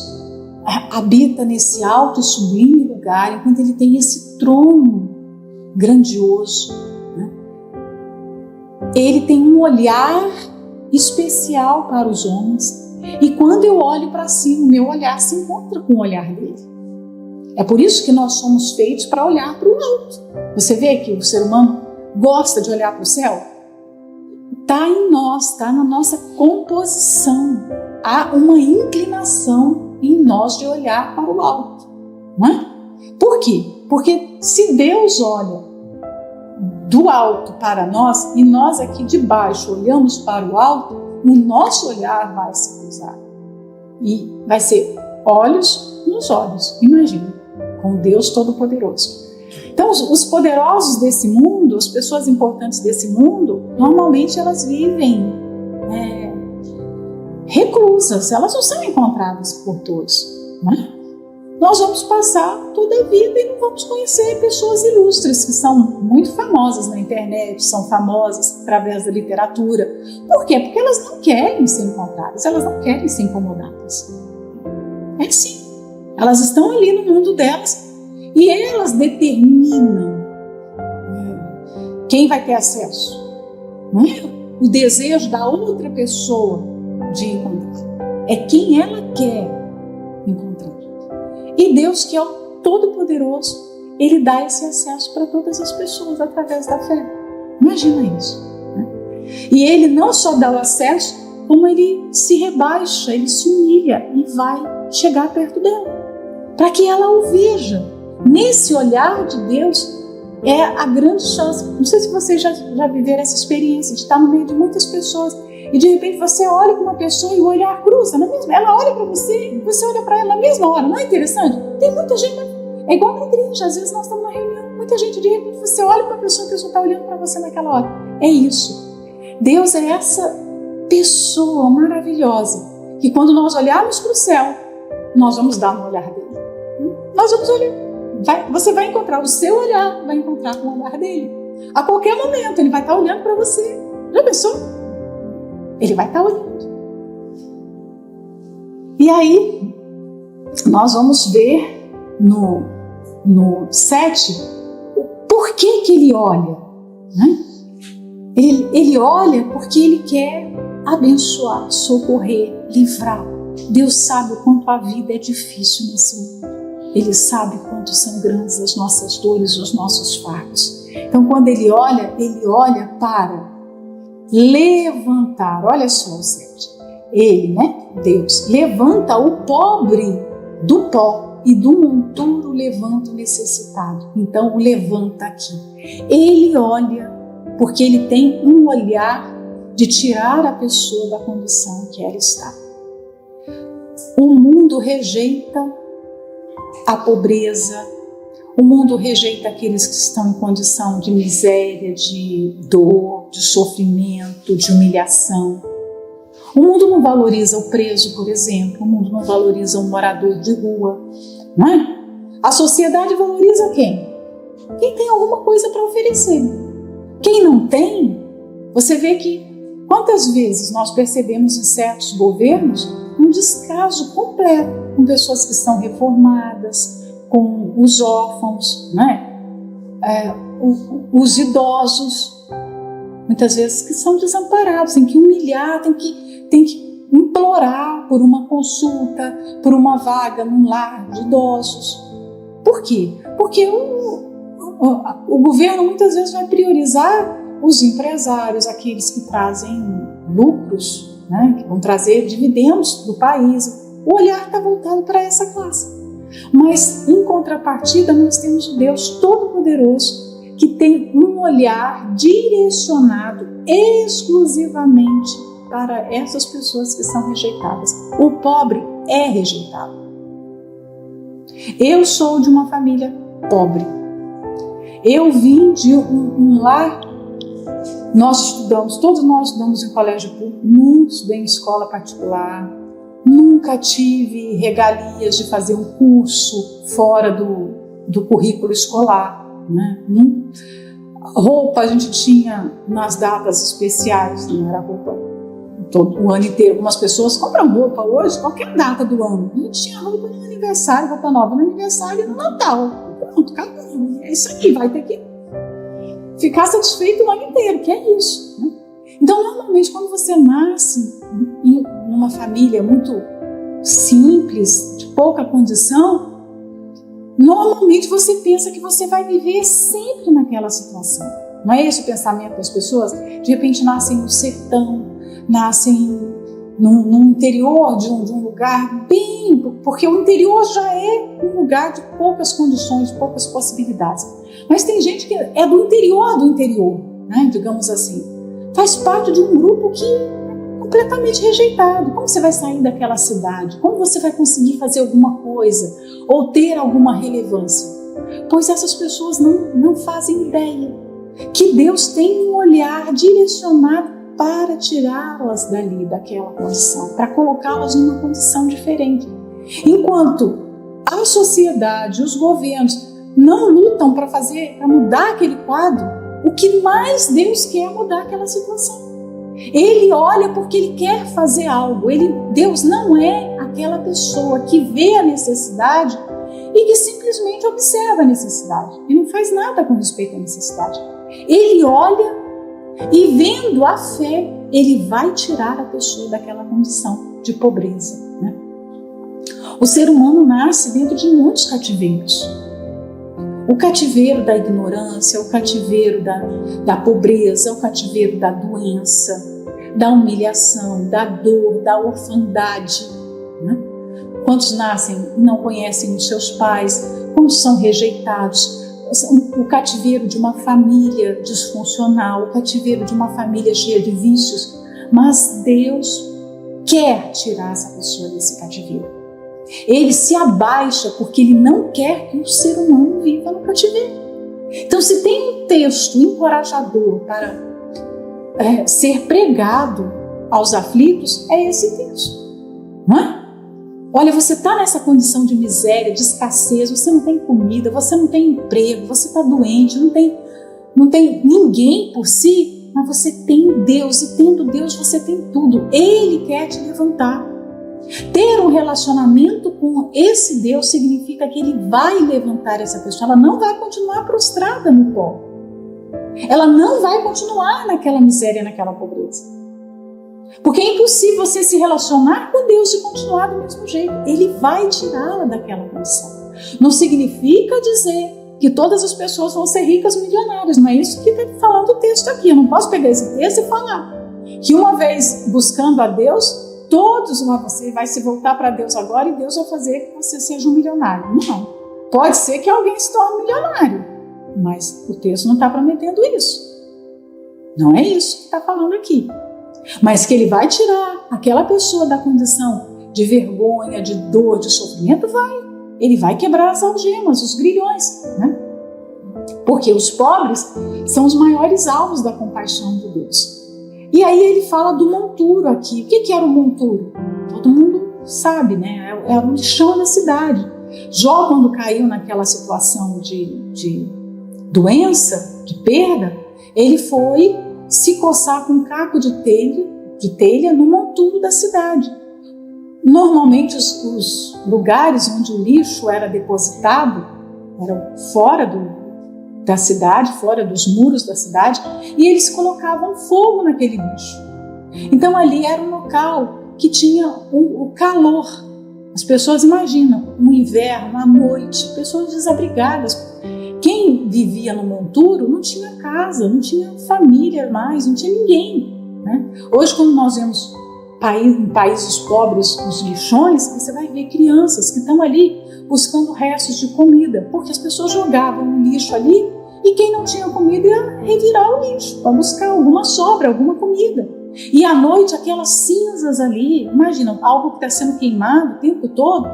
habita nesse alto e sublime lugar, enquanto Ele tem esse trono grandioso, né, Ele tem um olhar especial para os homens. E quando eu olho para cima, o meu olhar se encontra com o olhar dele. É por isso que nós somos feitos para olhar para o alto. Você vê que o ser humano gosta de olhar para o céu? Está em nós, está na nossa composição. Há uma inclinação em nós de olhar para o alto, não é? Por quê? Porque se Deus olha do alto para nós e nós aqui de baixo olhamos para o alto, o nosso olhar vai se cruzar. E vai ser olhos nos olhos, imagina, com Deus Todo-Poderoso. Então, os poderosos desse mundo, as pessoas importantes desse mundo, normalmente elas vivem reclusas, elas não são encontradas por todos, né? Nós vamos passar toda a vida e não vamos conhecer pessoas ilustres que são muito famosas na internet, são famosas através da literatura. Por quê? Porque elas não querem ser encontradas, elas não querem ser incomodadas. É assim, elas estão ali no mundo delas e elas determinam quem vai ter acesso. Não é o desejo da outra pessoa de encontrar, é quem ela quer encontrar. E Deus, que é o Todo-Poderoso, Ele dá esse acesso para todas as pessoas através da fé. Imagina isso, né? E Ele não só dá o acesso, como Ele se rebaixa, Ele se humilha e vai chegar perto dela, para que ela o veja. Nesse olhar de Deus é a grande chance. Não sei se vocês já viveram essa experiência de estar no meio de muitas pessoas e de repente você olha para uma pessoa e o olhar cruza na mesma. Ela olha para você e você olha para ela na mesma hora. Não é interessante? Tem muita gente, é igual na igreja, às vezes nós estamos na reunião, muita gente, de repente você olha para a pessoa está olhando para você naquela hora. É isso. Deus é essa pessoa maravilhosa que quando nós olharmos para o céu, nós vamos dar no olhar dele. Nós vamos olhar. Você vai encontrar o seu olhar, vai encontrar com o olhar dele. A qualquer momento ele vai estar olhando para você. Já pensou? Ele vai estar olhando. E aí, nós vamos ver no 7 o porquê que ele olha. Né? Ele olha porque ele quer abençoar, socorrer, livrar. Deus sabe o quanto a vida é difícil nesse mundo. Ele sabe quanto são grandes as nossas dores, os nossos fardos. Então, quando ele olha para levantar. Olha só o 7. Ele, Deus, levanta o pobre do pó e do monturo levanta o necessitado. Então, o levanta aqui. Ele olha porque ele tem um olhar de tirar a pessoa da condição que ela está. O mundo rejeita a pobreza, o mundo rejeita aqueles que estão em condição de miséria, de dor, de sofrimento, de humilhação. O mundo não valoriza o preso, por exemplo, o mundo não valoriza o morador de rua, não é? A sociedade valoriza quem? Quem tem alguma coisa para oferecer. Quem não tem, você vê que quantas vezes nós percebemos em certos governos um descaso completo com pessoas que estão reformadas, com os órfãos, os idosos, muitas vezes que são desamparados, tem que humilhar, tem que implorar por uma consulta, por uma vaga num lar de idosos. Por quê? Porque o governo muitas vezes vai priorizar os empresários, aqueles que trazem lucros, que vão trazer dividendos do país. O olhar está voltado para essa classe. Mas, em contrapartida, nós temos o Deus Todo-Poderoso que tem um olhar direcionado exclusivamente para essas pessoas que são rejeitadas. O pobre é rejeitado. Eu sou de uma família pobre. Eu vim de um lar. Todos nós estudamos em colégio público, nunca estudei em escola particular, nunca tive regalias de fazer um curso fora do currículo escolar. Roupa a gente tinha nas datas especiais, não era roupa todo o ano inteiro. Algumas pessoas compram roupa hoje, qualquer data do ano. A gente tinha roupa no aniversário, roupa nova no aniversário e no Natal. Pronto, acabou. É isso aí, vai ter que ficar satisfeito o ano inteiro, que é isso. Então, normalmente, quando você nasce em uma família muito simples, de pouca condição, normalmente você pensa que você vai viver sempre naquela situação. Não é esse o pensamento das pessoas? De repente nascem no sertão, nascem no interior de um lugar porque o interior já é um lugar de poucas condições, de poucas possibilidades. Mas tem gente que é do interior, né? Digamos assim. Faz parte de um grupo que é completamente rejeitado. Como você vai sair daquela cidade? Como você vai conseguir fazer alguma coisa ou ter alguma relevância? Pois essas pessoas não fazem ideia que Deus tem um olhar direcionado para tirá-las dali, daquela condição, para colocá-las numa condição diferente. Enquanto a sociedade, os governos não lutam para mudar aquele quadro, o que mais Deus quer é mudar aquela situação. Ele olha porque Ele quer fazer algo. Deus não é aquela pessoa que vê a necessidade e que simplesmente observa a necessidade e não faz nada com respeito à necessidade. Ele olha e, vendo a fé, Ele vai tirar a pessoa daquela condição de pobreza, né? O ser humano nasce dentro de muitos cativeiros. O cativeiro da ignorância, o cativeiro da pobreza, o cativeiro da doença, da humilhação, da dor, da orfandade, né? Quantos nascem e não conhecem os seus pais, quantos são rejeitados, o cativeiro de uma família disfuncional, o cativeiro de uma família cheia de vícios, mas Deus quer tirar essa pessoa desse cativeiro. Ele se abaixa porque Ele não quer que o ser humano viva no cativeiro. Então, se tem um texto encorajador para ser pregado aos aflitos, é esse texto, não é? Olha, você está nessa condição de miséria, de escassez, você não tem comida, você não tem emprego, você está doente, não tem ninguém por si, mas você tem Deus, e tendo Deus você tem tudo. Ele quer te levantar. Ter um relacionamento com esse Deus significa que Ele vai levantar essa pessoa. Ela não vai continuar prostrada no pó. Ela não vai continuar naquela miséria, naquela pobreza. Porque é impossível você se relacionar com Deus e continuar do mesmo jeito. Ele vai tirá-la daquela condição. Não significa dizer que todas as pessoas vão ser ricas ou milionárias. Não é isso que está falando o texto aqui. Eu não posso pegar esse texto e falar que uma vez buscando a Deus, você vai se voltar para Deus agora e Deus vai fazer que você seja um milionário. Não. Pode ser que alguém se torne milionário, mas o texto não está prometendo isso. Não é isso que está falando aqui. Mas que Ele vai tirar aquela pessoa da condição de vergonha, de dor, de sofrimento, Ele vai quebrar as algemas, os grilhões, né? Porque os pobres são os maiores alvos da compaixão de Deus. E aí ele fala do monturo aqui. O que era o monturo? Todo mundo sabe, né? Era o lixão da cidade. Jó, quando caiu naquela situação de doença, de perda, ele foi se coçar com um caco de telha no monturo da cidade. Normalmente os lugares onde o lixo era depositado eram fora da cidade, fora dos muros da cidade, e eles colocavam fogo naquele lixo. Então ali era um local que tinha o calor. As pessoas imaginam, no inverno, à noite, pessoas desabrigadas. Quem vivia no monturo não tinha casa, não tinha família mais, não tinha ninguém, né? Hoje, quando nós vemos em países pobres os lixões, você vai ver crianças que estão ali buscando restos de comida, porque as pessoas jogavam o lixo ali e quem não tinha comida ia revirar o lixo para buscar alguma sobra, alguma comida. E à noite, aquelas cinzas ali, imagina, algo que está sendo queimado o tempo todo,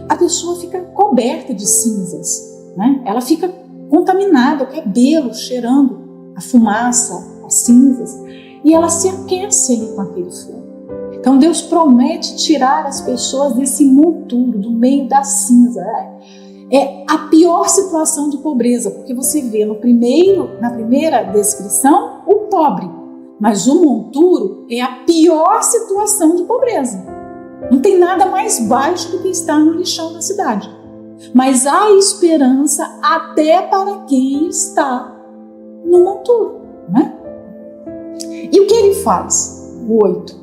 a pessoa fica coberta de cinzas, né? Ela fica contaminada, o cabelo cheirando a fumaça, as cinzas, e ela se aquece ali com aquele fogo. Então Deus promete tirar as pessoas desse monturo, do meio da cinza. É a pior situação de pobreza, porque você vê na primeira descrição o pobre, mas o monturo é a pior situação de pobreza. Não tem nada mais baixo do que estar no lixão da cidade. Mas há esperança até para quem está no monturo, né? E o que ele faz? O 8.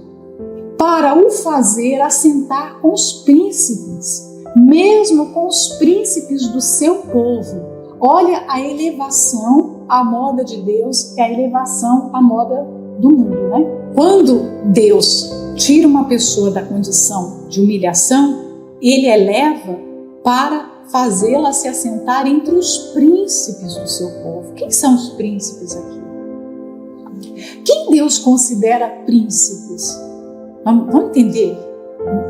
Para o fazer assentar com os príncipes, mesmo com os príncipes do seu povo. Olha a elevação à moda de Deus, é a elevação à moda do mundo, né? Quando Deus tira uma pessoa da condição de humilhação, Ele eleva para fazê-la se assentar entre os príncipes do seu povo. Quem são os príncipes aqui? Quem Deus considera príncipes? Vamos entender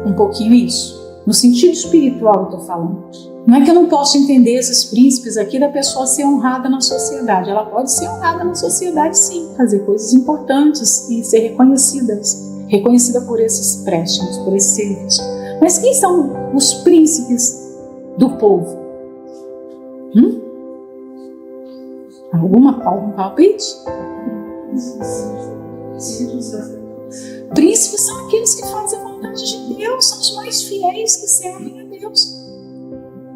um pouquinho isso? No sentido espiritual eu estou falando. Não é que eu não posso entender esses príncipes aqui da pessoa ser honrada na sociedade. Ela pode ser honrada na sociedade, sim, fazer coisas importantes e ser reconhecida por esses préstimos, por esse serviço. Mas quem são os príncipes do povo? Algum palpite? Príncipes são aqueles que fazem a vontade de Deus, são os mais fiéis que servem a Deus.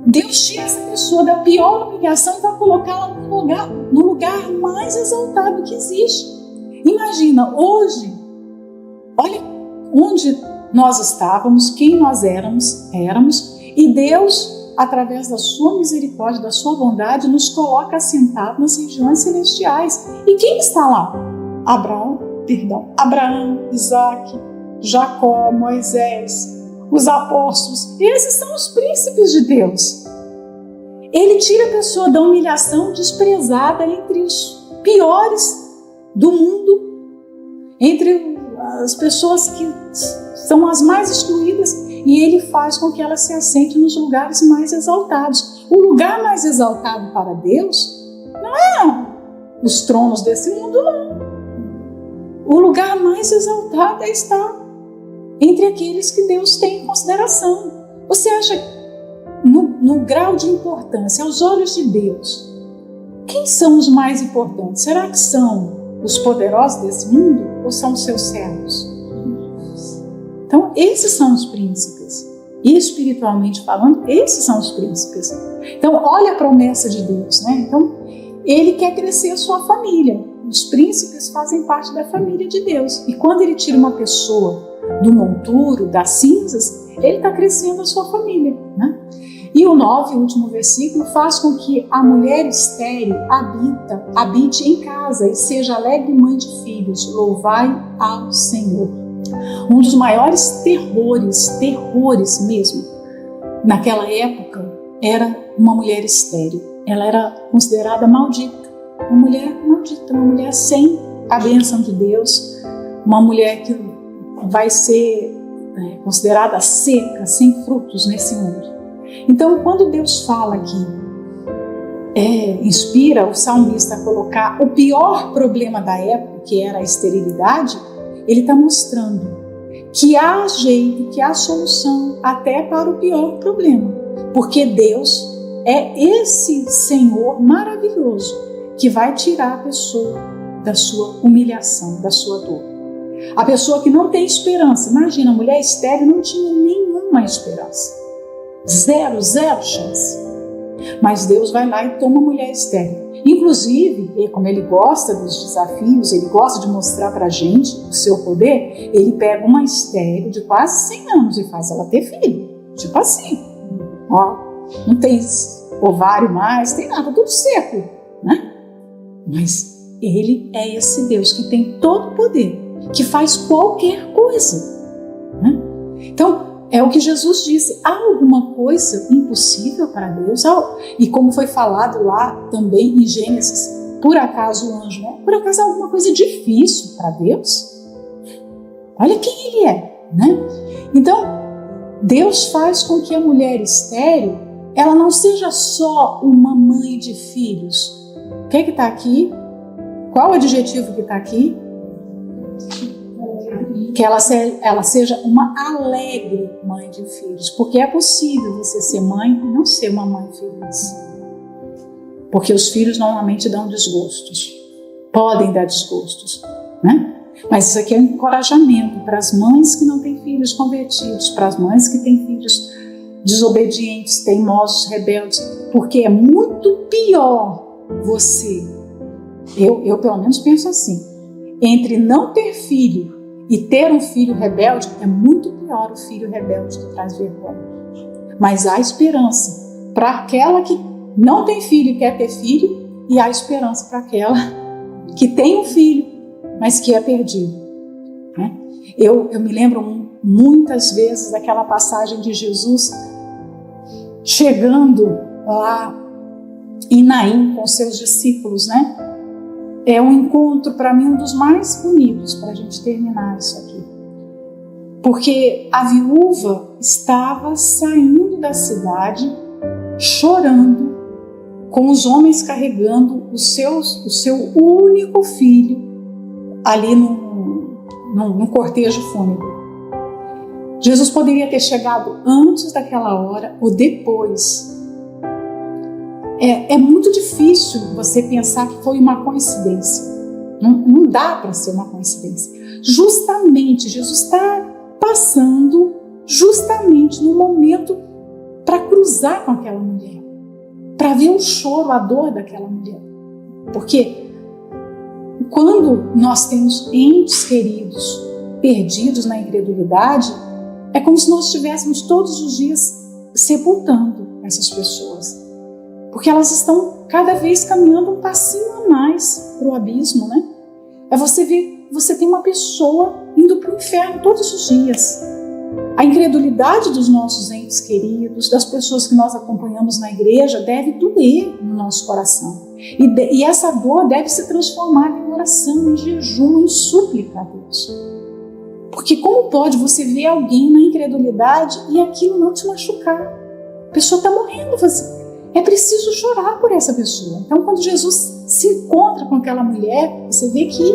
Deus tira essa pessoa da pior humilhação e vai colocá-la no lugar mais exaltado que existe. Imagina, hoje, olha onde nós estávamos, quem nós éramos, e Deus, através da sua misericórdia, da sua bondade, nos coloca assentados nas regiões celestiais. E quem está lá? Abraão, Isaac, Jacó, Moisés, os apóstolos. Esses são os príncipes de Deus. Ele tira a pessoa da humilhação, desprezada entre os piores do mundo, entre as pessoas que são as mais excluídas, e ele faz com que ela se assente nos lugares mais exaltados. O lugar mais exaltado para Deus não é os tronos desse mundo, não. O lugar mais exaltado é estar entre aqueles que Deus tem em consideração. Você acha, no grau de importância, aos olhos de Deus, quem são os mais importantes? Será que são os poderosos desse mundo ou são os seus servos? Então, esses são os príncipes. E espiritualmente falando, esses são os príncipes. Então, olha a promessa de Deus, né? Então, ele quer crescer a sua família. Os príncipes fazem parte da família de Deus. E quando ele tira uma pessoa do monturo, das cinzas, ele está crescendo a sua família, né? E o 9, o último versículo, faz com que a mulher estéril habite em casa e seja alegre mãe de filhos. Louvai ao Senhor. Um dos maiores terrores mesmo, naquela época, era uma mulher estéril. Ela era considerada maldita. Uma mulher maldita, uma mulher sem a bênção de Deus, uma mulher que vai ser considerada seca, sem frutos nesse mundo. Então, quando Deus fala que inspira o salmista a colocar o pior problema da época, que era a esterilidade, ele está mostrando que há jeito, que há solução até para o pior problema, porque Deus é esse Senhor maravilhoso que vai tirar a pessoa da sua humilhação, da sua dor. A pessoa que não tem esperança, imagina, a mulher estéril não tinha nenhuma esperança. Zero chance. Mas Deus vai lá e toma a mulher estéril. Inclusive, como ele gosta dos desafios, ele gosta de mostrar pra gente o seu poder, ele pega uma estéril de quase 100 anos e faz ela ter filho. Tipo assim, ó, não tem ovário mais, tem nada, tudo seco, né? Mas ele é esse Deus que tem todo o poder, que faz qualquer coisa, né? Então, é o que Jesus disse, há alguma coisa impossível para Deus? E como foi falado lá também em Gênesis, por acaso o anjo, né? Por acaso há alguma coisa difícil para Deus? Olha quem ele é, né? Então, Deus faz com que a mulher estéril, ela não seja só uma mãe de filhos. O que está aqui? Qual o adjetivo que está aqui? Que ela seja uma alegre mãe de filhos. Porque é possível você ser mãe e não ser uma mãe feliz. Porque os filhos normalmente dão desgostos. Podem dar desgostos, né? Mas isso aqui é um encorajamento para as mães que não têm filhos convertidos, para as mães que têm filhos desobedientes, teimosos, rebeldes. Porque é muito pior você, eu pelo menos penso assim, entre não ter filho e ter um filho rebelde, é muito pior o filho rebelde que traz vergonha. Mas há esperança para aquela que não tem filho e quer ter filho, e há esperança para aquela que tem um filho, mas que é perdido, né? Eu me lembro muitas vezes daquela passagem de Jesus chegando lá em Naim com seus discípulos, né? É um encontro, para mim, um dos mais bonitos para a gente terminar isso aqui. Porque a viúva estava saindo da cidade chorando, com os homens carregando o seu único filho ali no cortejo fúnebre. Jesus poderia ter chegado antes daquela hora ou depois. É muito difícil você pensar que foi uma coincidência. Não dá para ser uma coincidência. Justamente, Jesus está passando justamente no momento para cruzar com aquela mulher, para ver o choro, a dor daquela mulher. Porque quando nós temos entes queridos perdidos na incredulidade, é como se nós estivéssemos todos os dias sepultando essas pessoas. Porque elas estão cada vez caminhando um passinho a mais para o abismo, né? É você ver, você tem uma pessoa indo para o inferno todos os dias. A incredulidade dos nossos entes queridos, das pessoas que nós acompanhamos na igreja, deve doer no nosso coração. E essa dor deve se transformar em oração, em jejum, em súplica a Deus. Porque como pode você ver alguém na incredulidade e aquilo não te machucar? A pessoa está morrendo, é preciso chorar por essa pessoa. Então, quando Jesus se encontra com aquela mulher, você vê que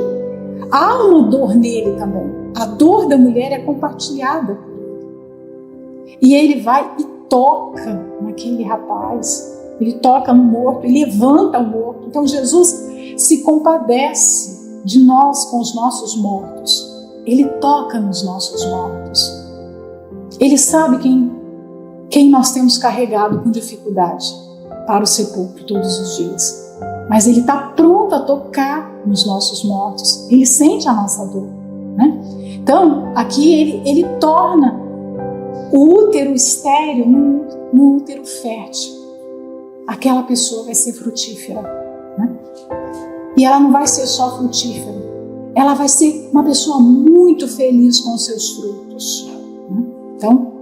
há uma dor nele também. A dor da mulher é compartilhada. E ele vai e toca naquele rapaz. Ele toca no morto, ele levanta o morto. Então, Jesus se compadece de nós com os nossos mortos. Ele toca nos nossos mortos. Ele sabe quem nós temos carregado com dificuldade para o sepulcro todos os dias. Mas Ele está pronto a tocar nos nossos mortos. Ele sente a nossa dor, né? Então, aqui ele torna o útero estéril num útero fértil. Aquela pessoa vai ser frutífera, né? E ela não vai ser só frutífera. Ela vai ser uma pessoa muito feliz com os seus frutos, né? Então,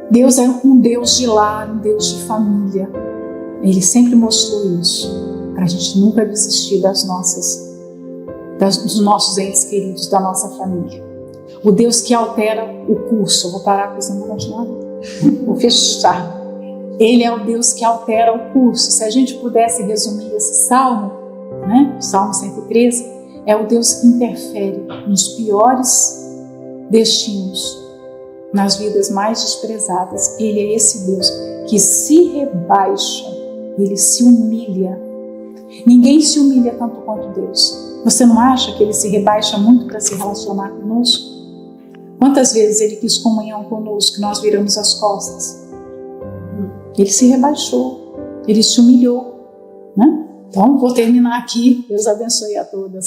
Deus é um Deus de lar, um Deus de família. Ele sempre mostrou isso, para a gente nunca desistir dos nossos entes queridos, da nossa família. O Deus que altera o curso. Eu vou parar com isso, não continuar. Vou fechar. Ele é o Deus que altera o curso. Se a gente pudesse resumir esse salmo, né? O Salmo 113, é o Deus que interfere nos piores destinos, nas vidas mais desprezadas. Ele é esse Deus que se rebaixa, Ele se humilha. Ninguém se humilha tanto quanto Deus. Você não acha que Ele se rebaixa muito para se relacionar conosco? Quantas vezes Ele quis comunhão conosco, que nós viramos as costas? Ele se rebaixou, Ele se humilhou, né? Então, vou terminar aqui. Deus abençoe a todas.